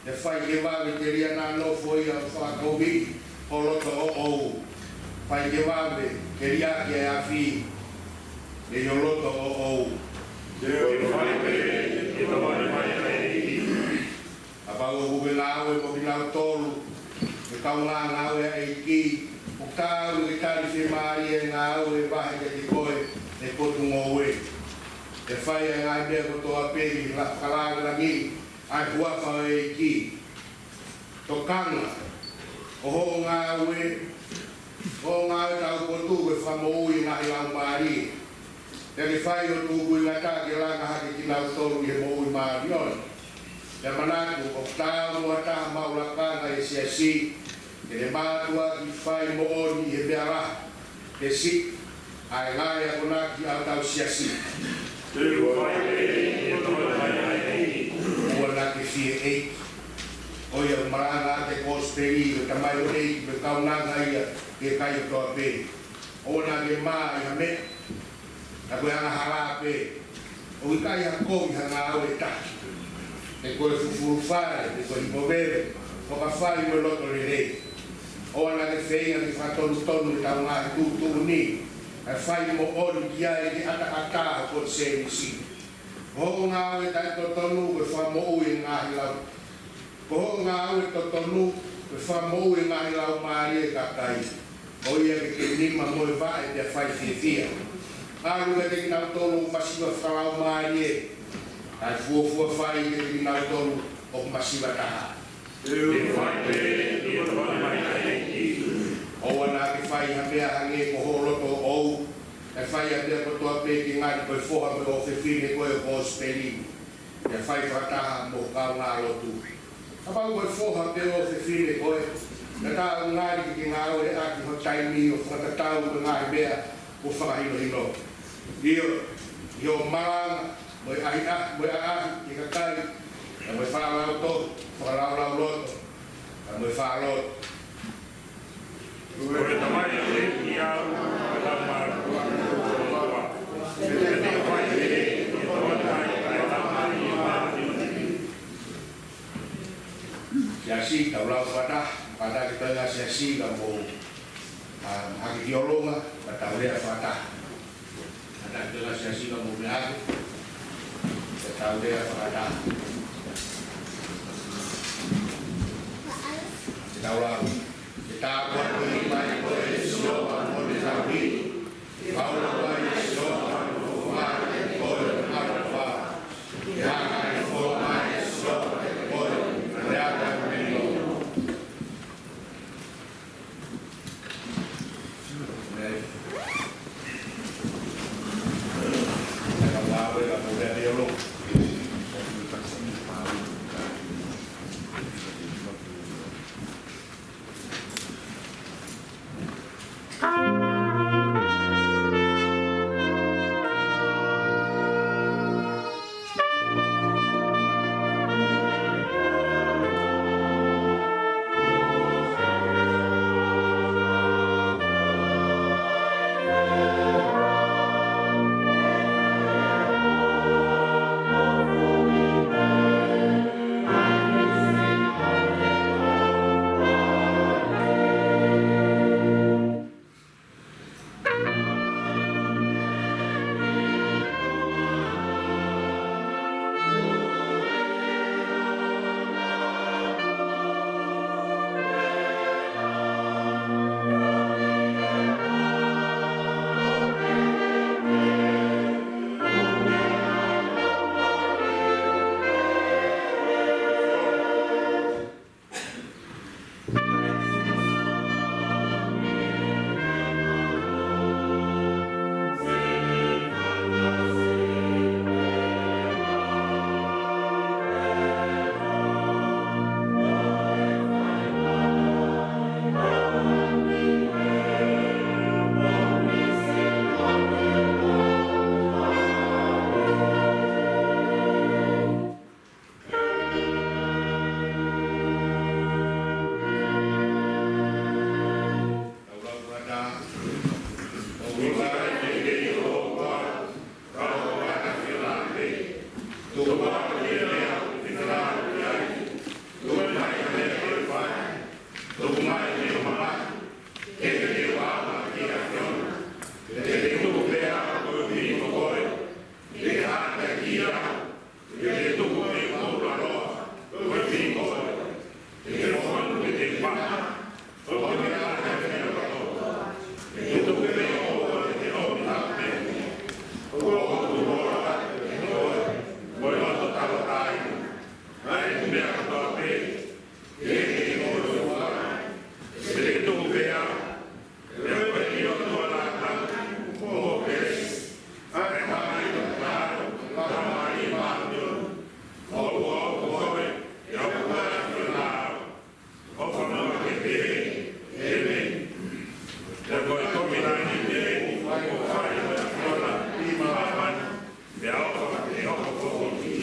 Te whai ke wawe te ria nā nofo ia o whakakowi o loto o ou. Whai ke wawe ke ria ki ai a whi. E o loto o ou. Deo whai pe, e to mai mai ai. Apau o ngāwe mo ki lau tolu, e kau ngāwe ai ki, o kāu e tari se maari e ngāwe e wahe ke te koe, e potu ngōwe. e whai e ngai mea kotoa pēri la whakalāngi ai huafa e ki. Tokanga, o ho ngā ue, o ngā ue tau kotu e whamoui ngā i lau maari. E ke whai o tūku i ngata ke langa hake ki lau toru i he moui maari on. Te manatu, o tāu mua taha maulakanga e siasi, e ne mātua ki whai mo oni i he mea raha. Te si, ai ngai a konaki au tau siasi. Ua na ke fie eiki. Oia maranga te kosperi, o tamai o eiki, me kaunanga ia, ke kai o toa pē. O na ke maa i ha me, na koe hanga hala pē. O i kai ha komi ha ngā au e taki. E koe fufuru whare, e koe hipovere, o ka whai mo loto le rei. O na ke whenga ke whatonu tonu e tau ngā tūturu ni. E whai mo ori ki ai ki ata ata ko se ni si. Ho ngā ue tai to tonu e wha mo ui ngā hi lau. Ho ngā ue to tonu e wha mo ui ngā hi lau maari e kakai. O ia ke nima mo e vae te whai whiawhia. Aru e te kinau tonu masiwa whalau maari e. Ai fuafua whai e te kinau tonu o masiwa taha. O ana ke whai ha mea hange ko horoto ou. E whai a mea kotoa pē ki ngāri koe whoha me o whiwhine koe o kōsperi. E whai whataha mo kau ngā lotu. Apau koe whoha me o whiwhine koe. E tā ngāri ki ngā ore aki ho taimi o whakatau ko ngāri mea o whakahino hino. Io maranga, mo e ahina, mo e ahi, i kakai. Mo e whakalau to, whakalau loto. Mo e whakalot. Ue tamai a te ki au, a la marua, e te whai e, i toa tai, e la mai i maari. Siasi, tau lau whata, whata ki tanga siasi ka mo haki ki olonga, ka tau rea whata. Whata ki tanga siasi ka mo mehaku, ka tau rea whata. Te tau lau. Te tāpua kui mai koe sio mo te tauhi. Paula koe sio mo mai koe marapa. Te hanga i fo mai sio koe reata meno. Te kawawe ka mure a biolo.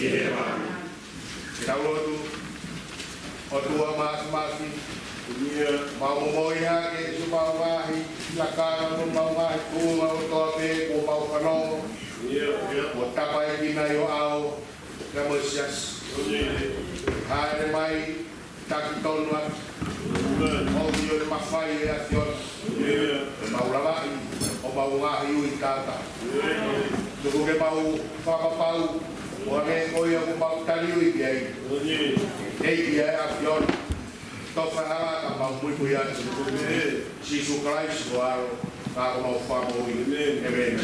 Kita ulo o tua mas-masi. Mau moi ha ke su mau wahi lakana no mau wahi ku mau tope ko mau kano. O tapa e kina yo ao ka mosias. Hai mai tak tonwa. O yo le mafai e asion. Mau lava o mau wahi u tata. Tuku ke mau whakapau o ane koia o mau taliu i kiai. Ei kia e asion. Tau whahara ka mau mui mui atu. Sisu Christ o aro ka o mau whamo i. Amen.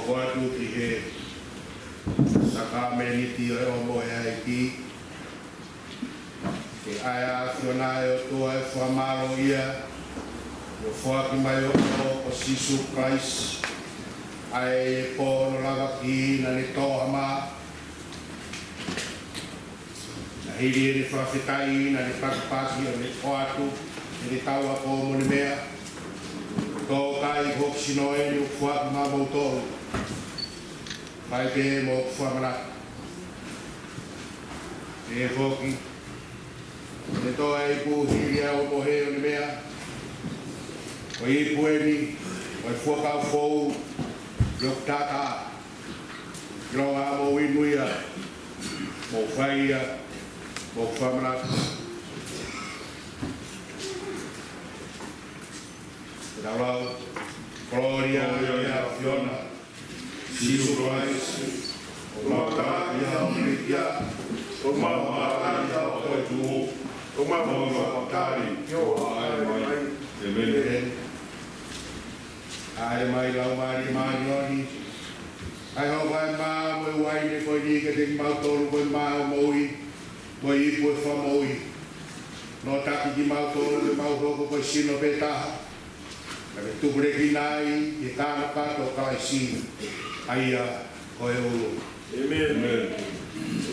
Watu ki saka meniti o mo e ki ke aya fiona o to e famaro ia o fo ki mai o sisu Christ ai po no lava ki na ni to ama na hiri ni fafitai na ni pakpaki o ni watu ni tawa ko mo ni mea to kai hok sinoe ni fo ma mo to Pai ke mo whamara. E hoki. Ne toa i puhiria o mohe o ni mea. O i pueni. O i fuakau fou. Yok tata. Groa mo winuia. Mo whaia. Mo whamara. Raulau. Gloria a Fiona. Jesus Christ, o Maria Maria, o Maria o tu, o Maria Tari, yo ai mai, ai mai lau mari mari, ai ho vai ma mo wai ne ko ni ke te mau tolu ko ma moi, ko i ko fa moi, no ta ki mau tolu mau ho ko sino beta, ka tu breki nai, e ka ka to ka si. Aia ko e ulu. Amen.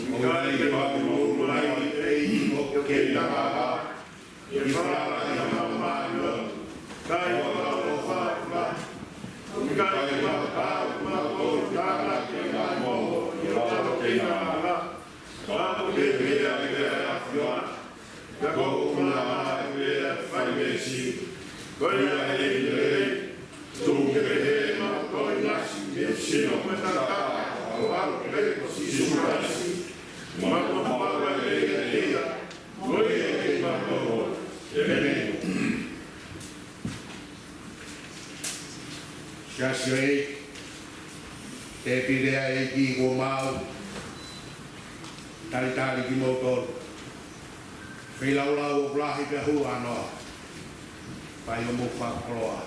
O ngai ke mahu mai e o ke taha. I whara i hamaua. Kai o whara. Kai o whara o tāna ke maho. I whara ke maha. Kapu ke pia ke a whia. Ka kou maa e a whaimesi. Koia e rei. Tūke he ma koi nasi. Sino me taka o aro ke ko sisu Christ ma ko ma le ia ko e ma ko amen Jasrei te pide ai ki go mau tali ki motor Filau blahi pe hu ano pai mo fa kroa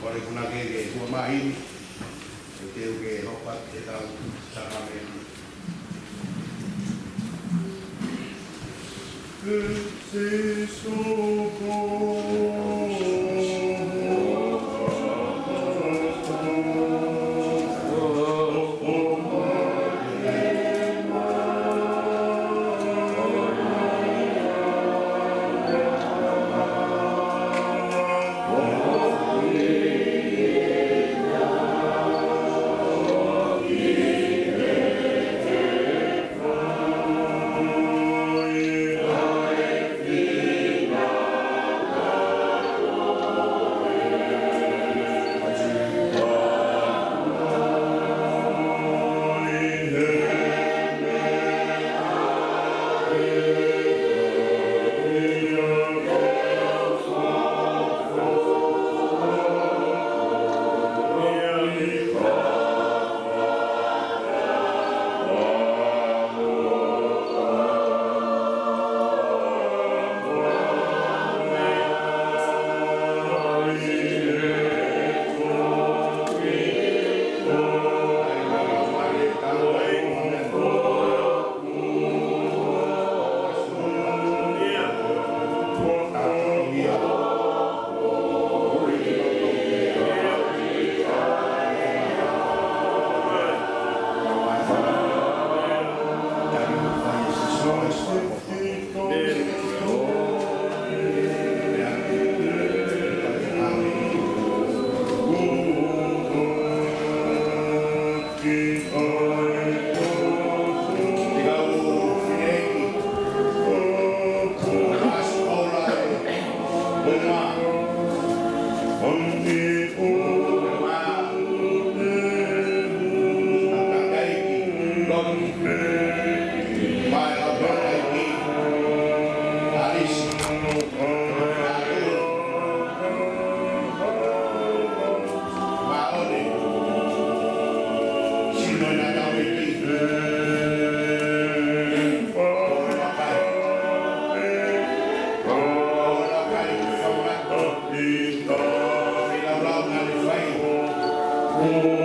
Kore kuna ke hua mahi, e te uke hopat e tau sakameni. Se soko Hãy subscribe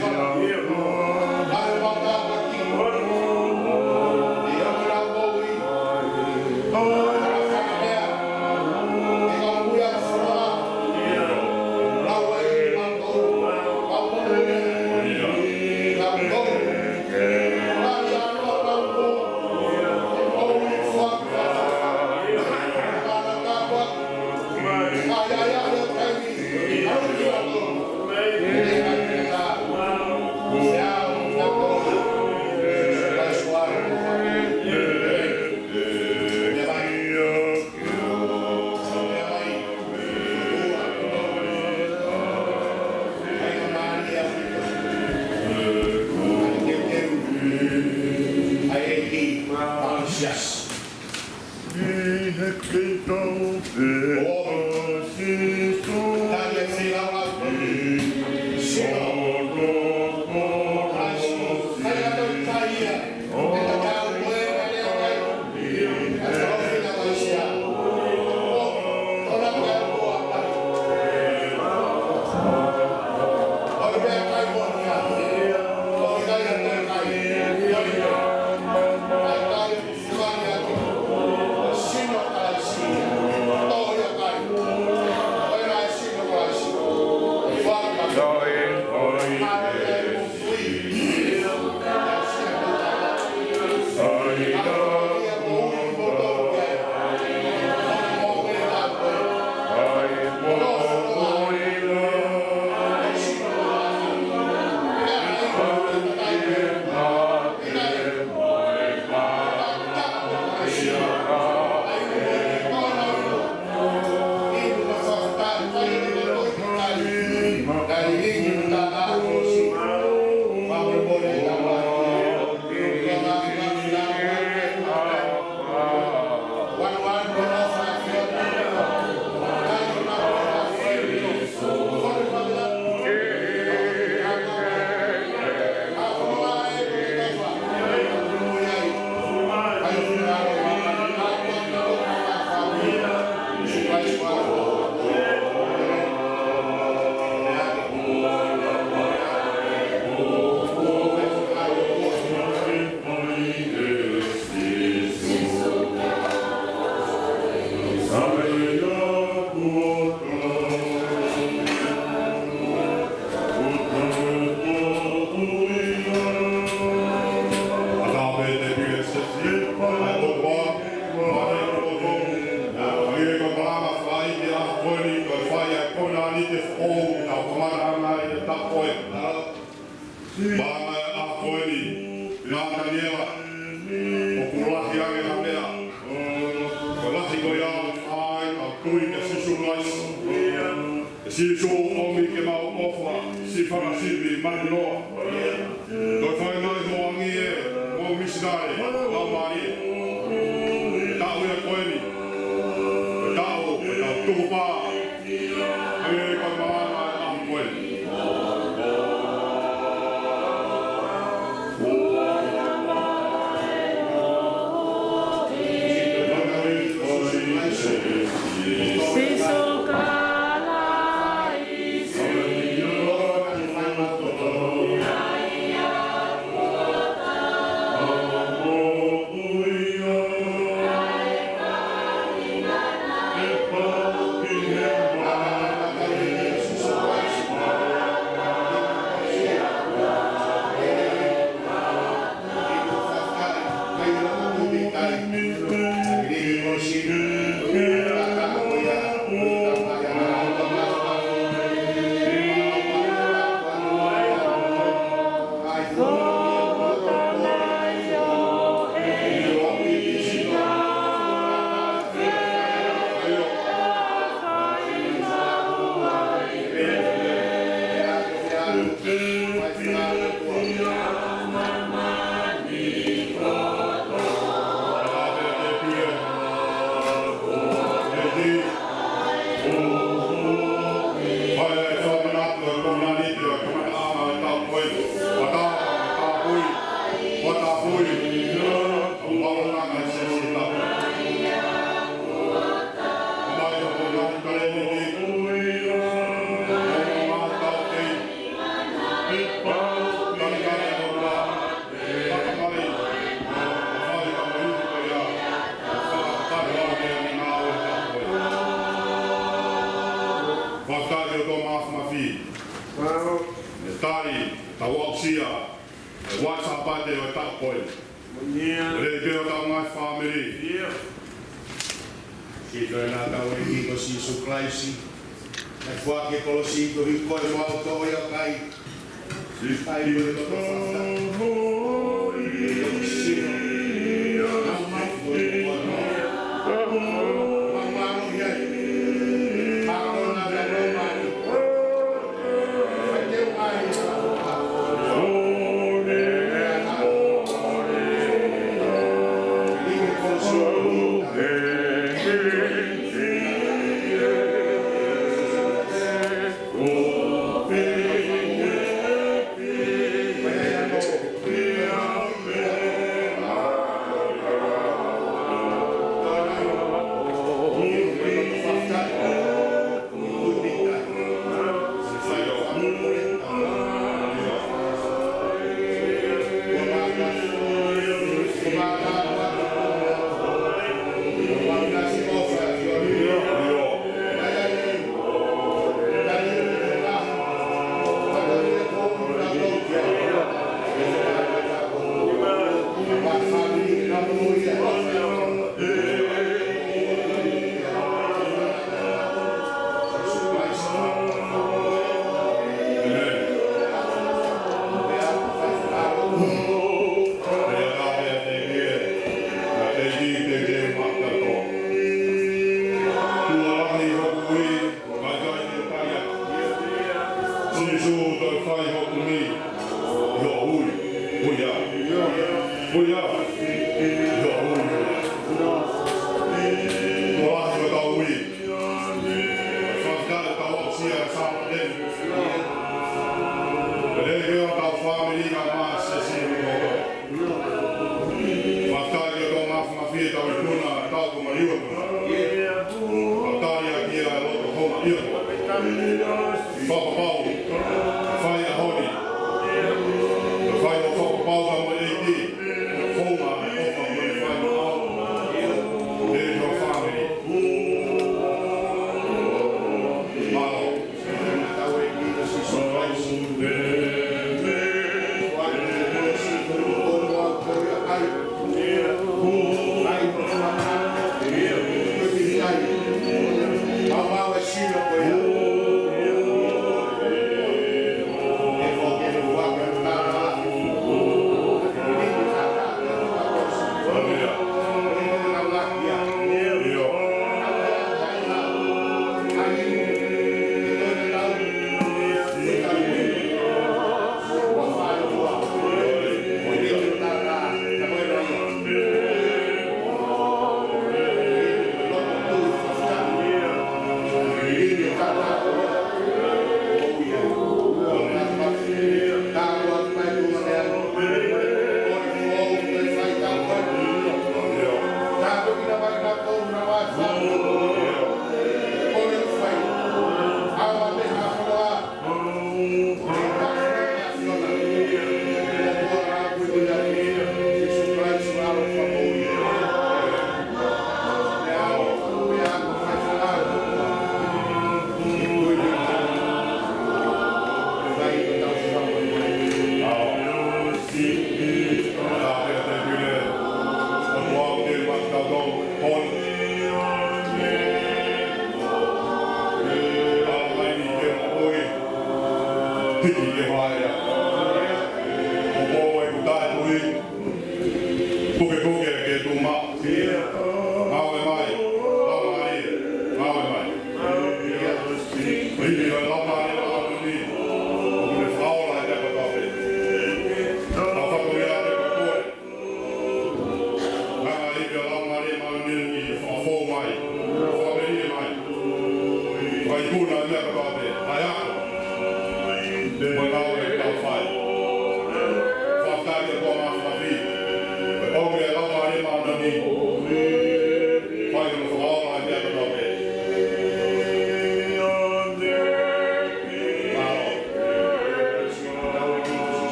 cho kênh Ghiền Mì Gõ để không bỏ lỡ te o ta koi. Re ke o ta mai family. Ki toi nā tau e ki ko Sisu Klaisi. E fua ke kolosi ko hi koe mau to ia kai. Ai mo to to fasta.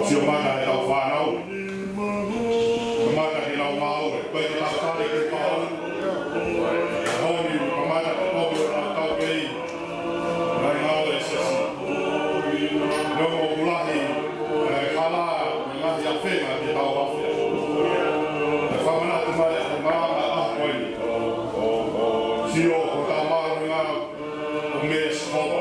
sio mana e tau whanau. Kamata ki lau ngau e, koe ki tau tari ki pao. E honi kamata ki kogu e lau tau kei. Nai ngau e sesi. Nongo ulahi, kala, ngahi a whenga ki tau hawhia. E whamana tu mai a maama a koeni. Sio ko tau maru ngā o me skoba.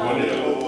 Olha,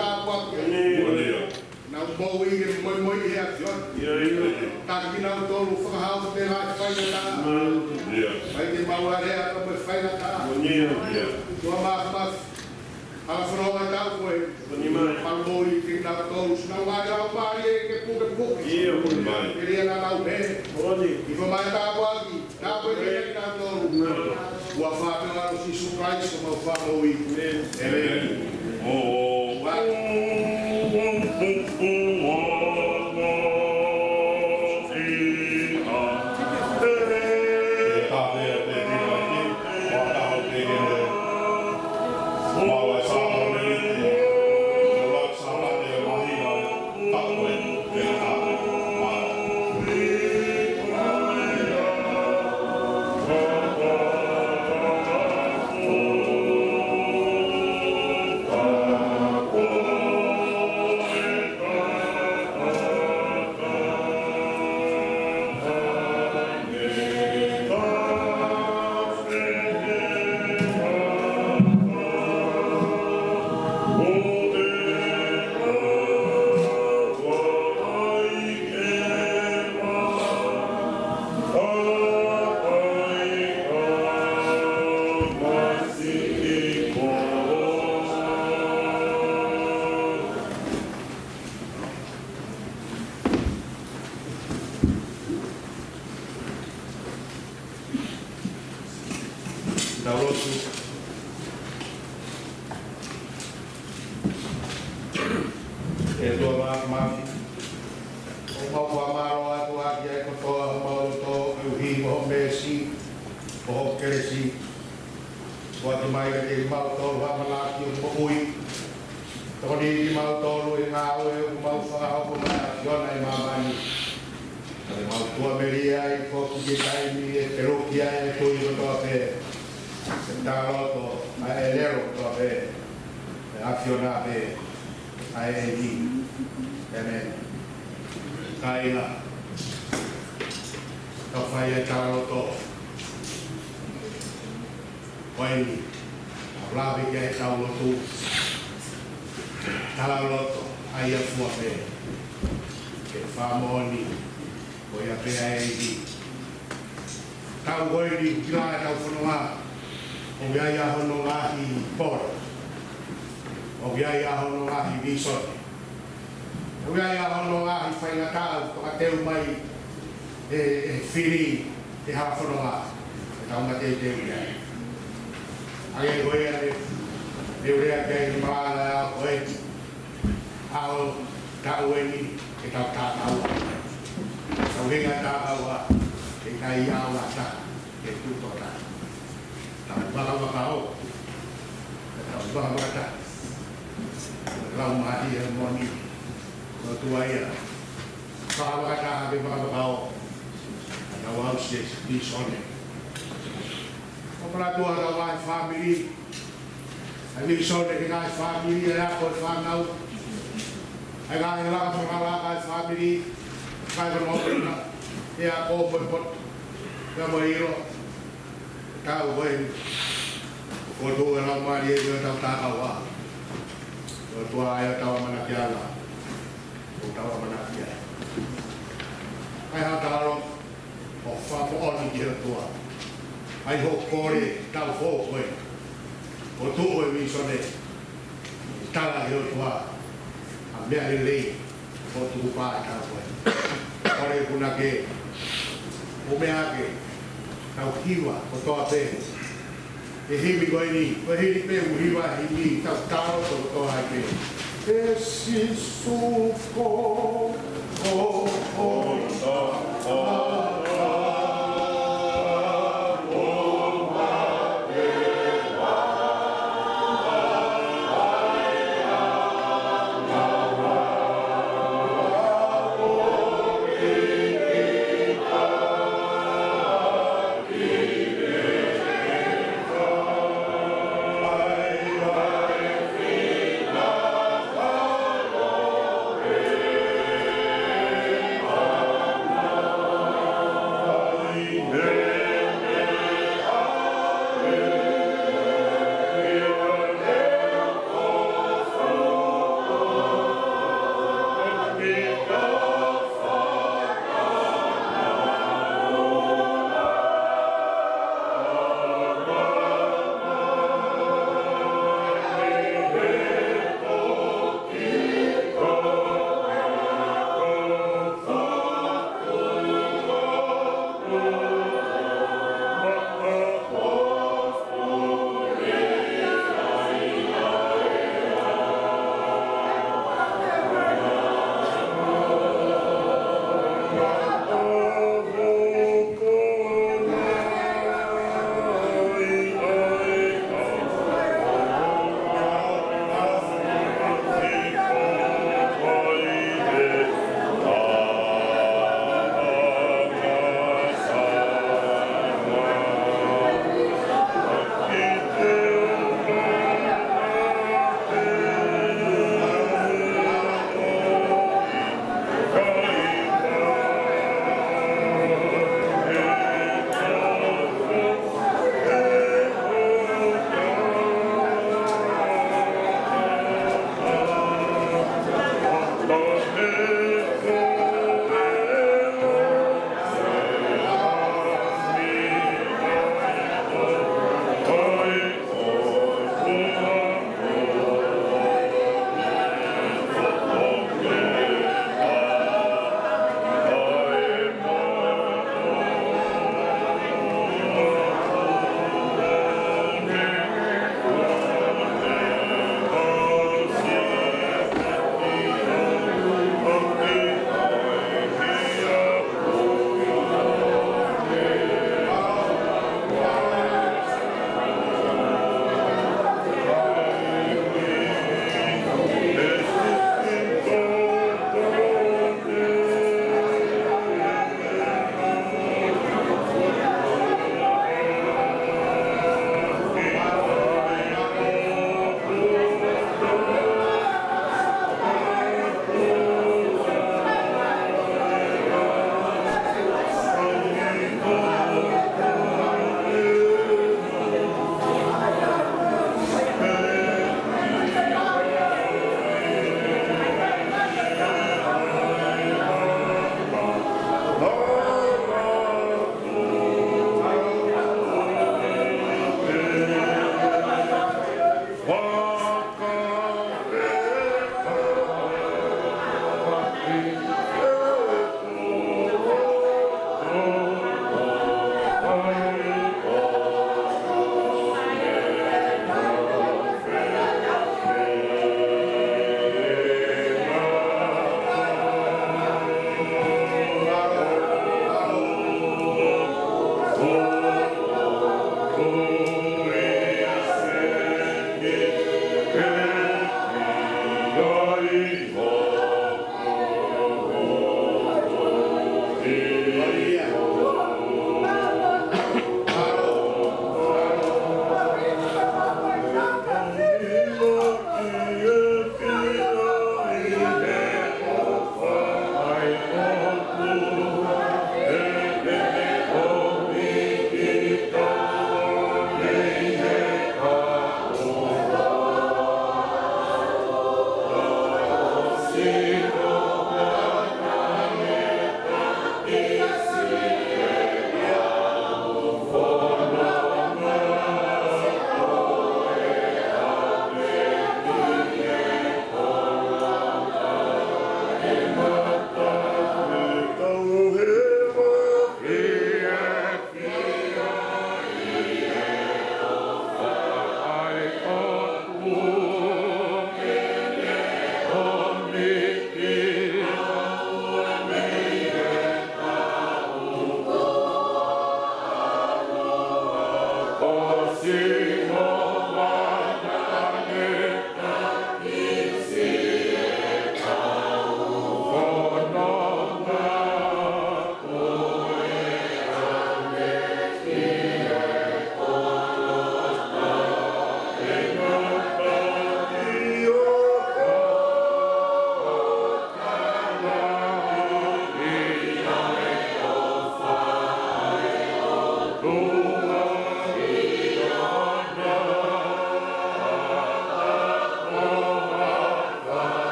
tapuak. Ia. Nau mau i ke moi i hea tion. Taka ki nau tolu whakahau te lai whainga ta. Ia. Mai te mau area ka mai whainga ta. Ia. Tua mas. Ala whanonga tau koe. Palmoi ki nau tolu. Sinau mai rau pari e ke puke puke. Mai. Ke ria na nau me. I whamai tapuak i. Tapu e ke nau tolu. Ua whātanga o Sisu Christ o mau whamoi. Amen. Oh.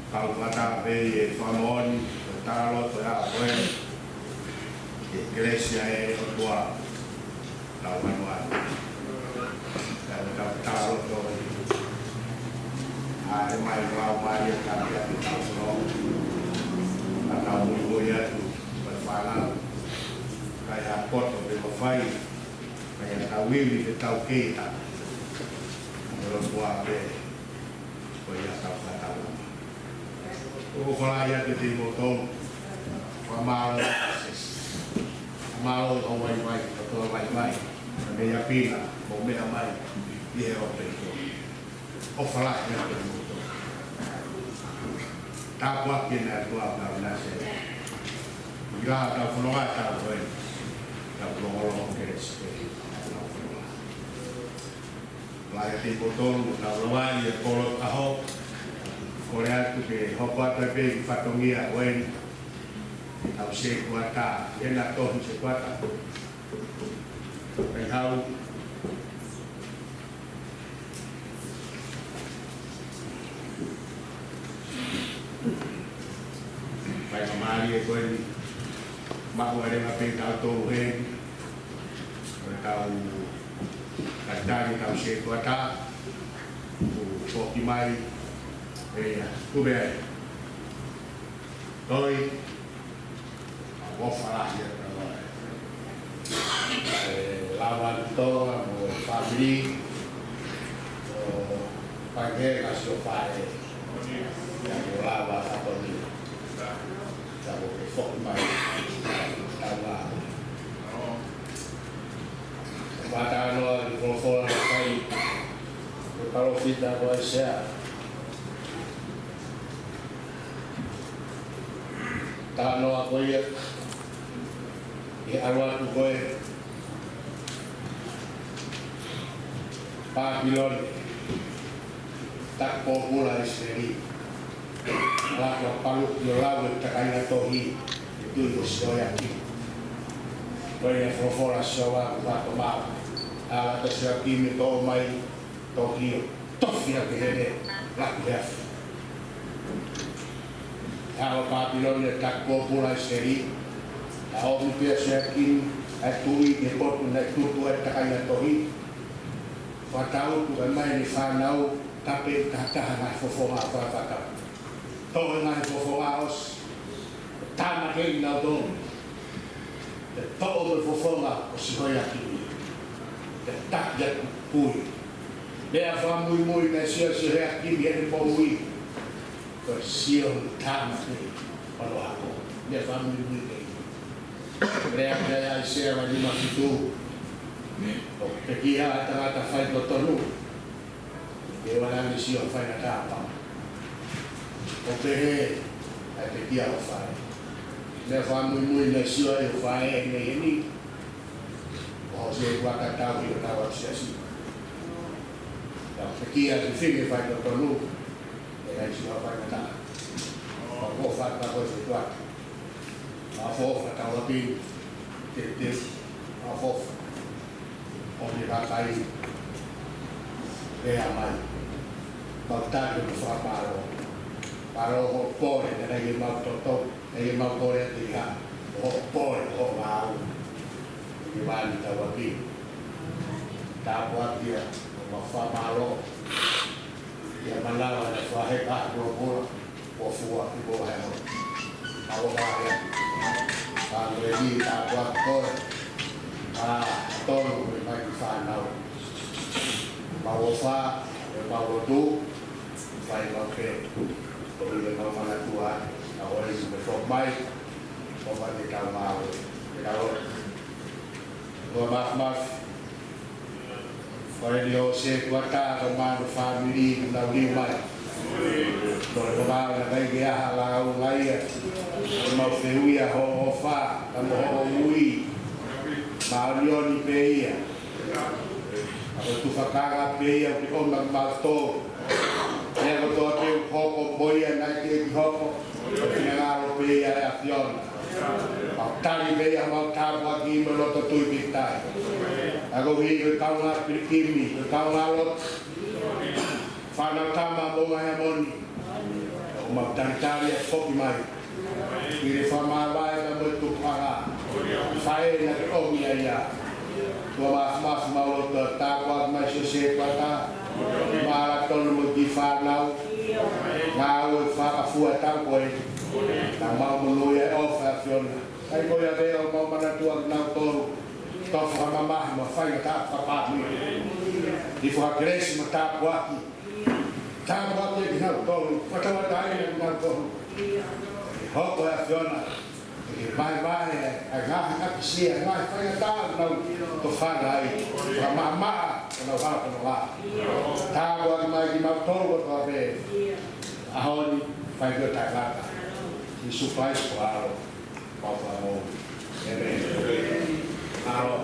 kau kata be famon talo to ya buen iglesia e tua kau manual kau talo to ai mai kau mai kau ya kau no kau mu ya tu berfala kaya pot de mafai kaya kawili de tau kita kalau buat be kaya kau kata o falaia de timotong pamal mal o vai vai to vai vai me ya pila mo me amai e o pe o falaia de timotong ta kwa kina tua na se ila ta funoa ta vai ta funoa ke se la ya timotong ta loa ye polo aho Korea tu ke hopa tabe fatongia wen au se kuata ena to se kuata ai hau pai mari e wen ma ko ere ma pe ta to wen kau kadang kau se kuata ko kimai cô bé tôi có phải lawan to một family phải nghe là số phải yang lawan apa ni kalau besok mai tawa baca lo di follow kai kalau kita boleh share tano ako i-arwa ko Papilon tak popular sendiri lakwa paluk yolawet takanya tohi itu yosoyaki kaya fofora sawa kumato ala tasakimi to mai tohi tofia kehede lakyaf kalau Papilon tak popular seri, kalau biasa kin atui depot nak tutu takaya tohi, fatau tu amai ni fanau tapi kata nak fofonga apa. Toh nak fofonga os, tamak yang naudon, toh fofonga osihoya kini, tak jat pui, dia faham mui nasi osihoya kini yang dipoi. Sion tamat ni kalau aku dia family ni mereka dia share lagi masih tu pergi ada fight betul dia orang ni sion fight ada apa okey pergi apa fight dia family ni sion fight ni oh saya buat tahu dia tahu siapa pergi ada film fight betul yang siapa yang tak, aku fat aku sesuatu, aku fat aku lebih tips, aku orang pakai reaman, bakta itu suara paro por, ada yang mau tutup, ada yang mau korek dia, por, mau, di mana tahu lebih, tak buat dia, mau paro. Ya malawa na swahe ka bro wafua ibo hayo awaya already tapwa ko tolo mai fanao mawofa mawodu fai makke ole no mana tua awale me sok mai o ba de ka mau maaf Kalau dia se kuata rumah family na lima. Kalau rumah lagi dia halau lagi. Mau feuia ho fa, mau ui. Mau ni peia. Kalau tu fakara peia di orang malto. Dia betul tu hoko boya nak di hoko. Pengaruh peia action. Tali peia mau tahu lagi melot tu kita. Aku hidup kau nak pilih kau ngalot whanau tama monga hea moni. O maptanitari e whoki mai. I re whamawai ka mutu whanga. Whae na ke ongi a ia. Tua masu maulota tākua mai se se kwata. Mara tonu mo ki whanau. Ngā ue whakafua tau koe. Nā mau munu e ofa whiona. Kai koe a veo mau mana tua nau toru. Tofu hamamahi ma whainga tā whapāmi. I whakresi ma tākuaki. Tākuaki e ki nau toru. Whatawatai e ki nau toru. Hoko e a whiona. Mai a ngahi aki sia, ngahi whainga tā nau to whanga ai. Whamamaha o nau hapa no wā. Tākuaki mai ki mau toru o toa veo. Ahoni whainga tā kata. I supais ko aro. Papa mo. Amen. Aro.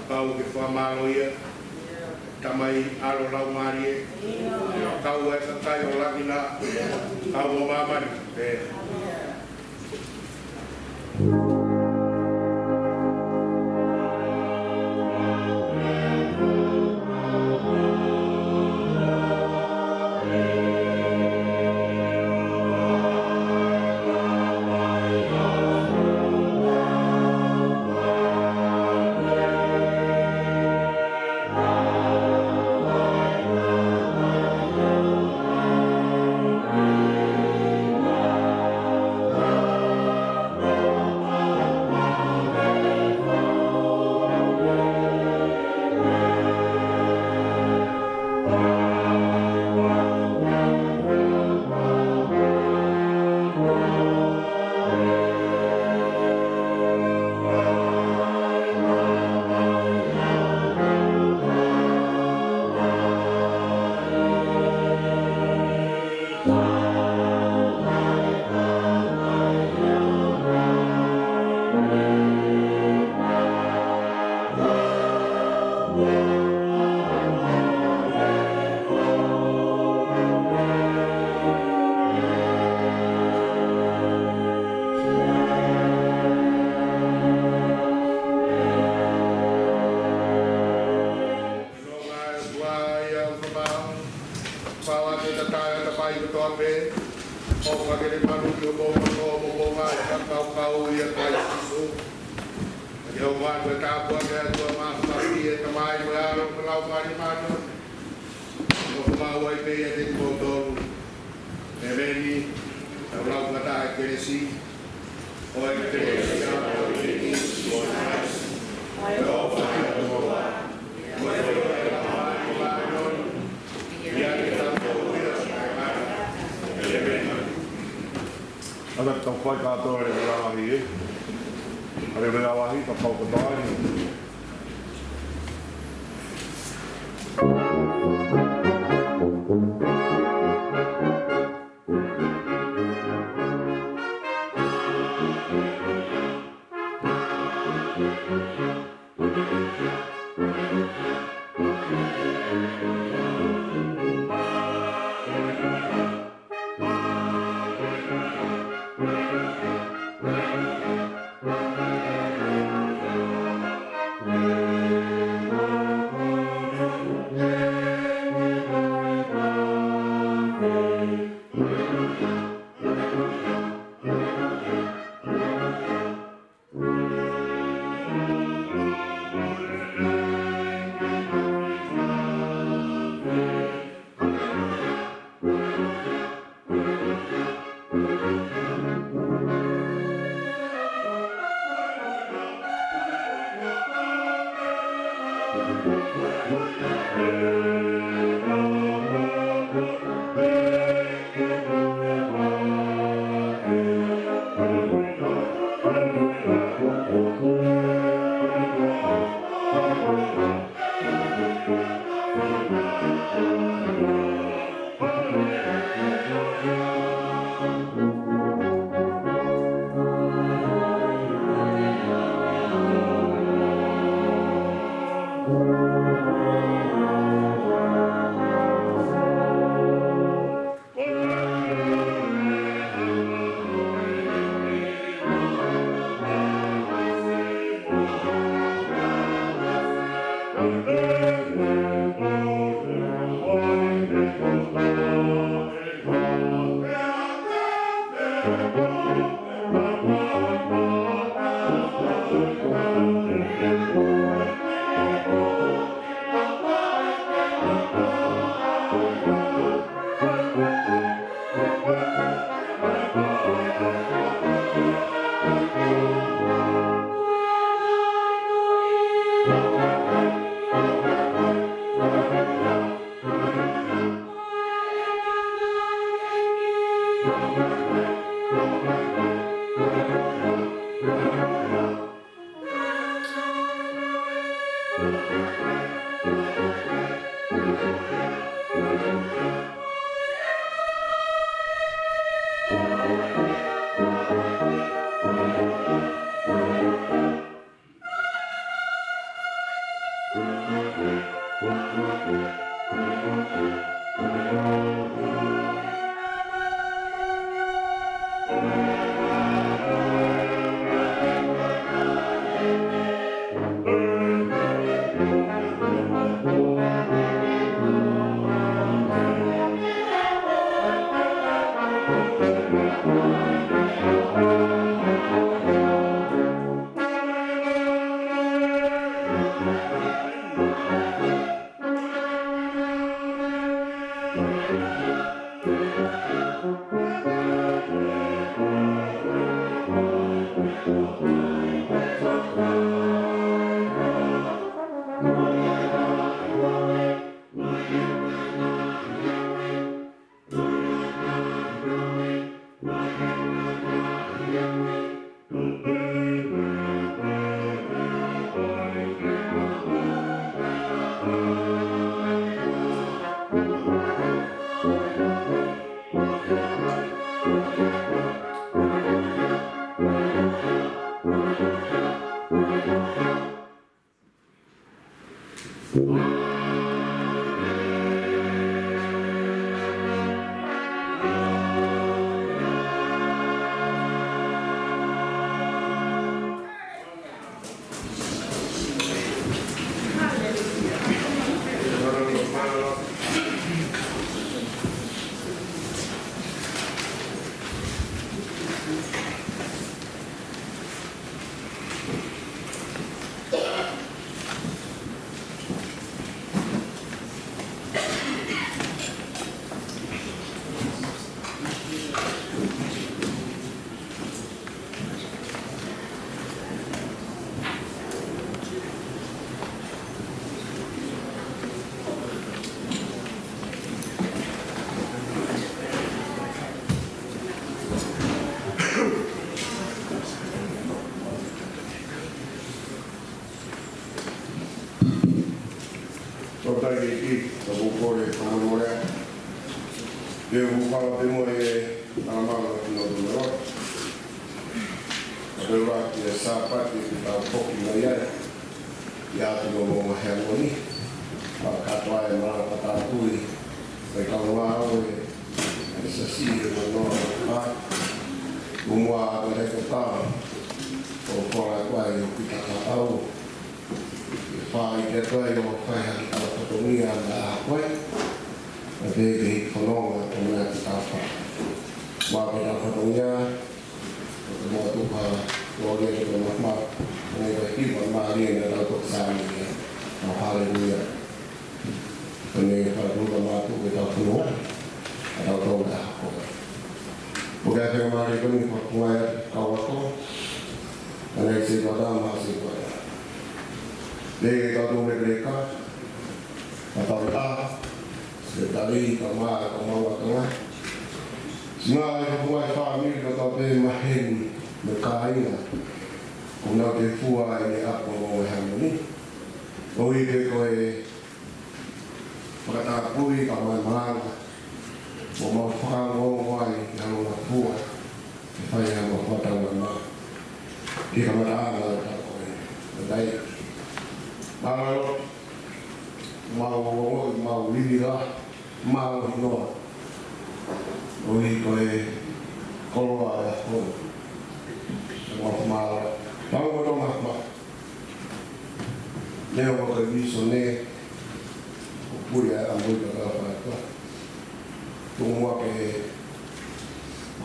Kau ke whamaro ia, tamai aro lau marie, kau e kakai o lakina, kau o mamari.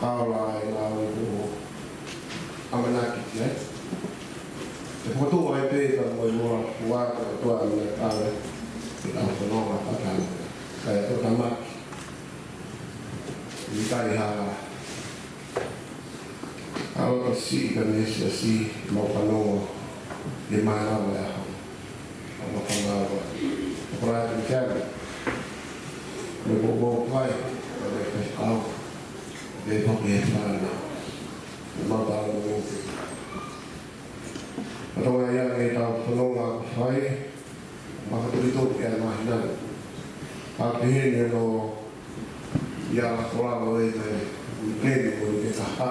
kaola e la o amanaki ne. E potu ai pe ka mo mo wa ka to a le ka le ka so no ma ka ka to ka ma ni ka ha ao si ka ne si mo ka no de mana wa mo ka na wa para ni ka le bo pai le ka au de ho ke pa na ma ba no Roa ia e tau whanonga whai, makaturi tō kia mahi nana. Pāpihene no ia la korama e mai, ui kene mo i te kaha,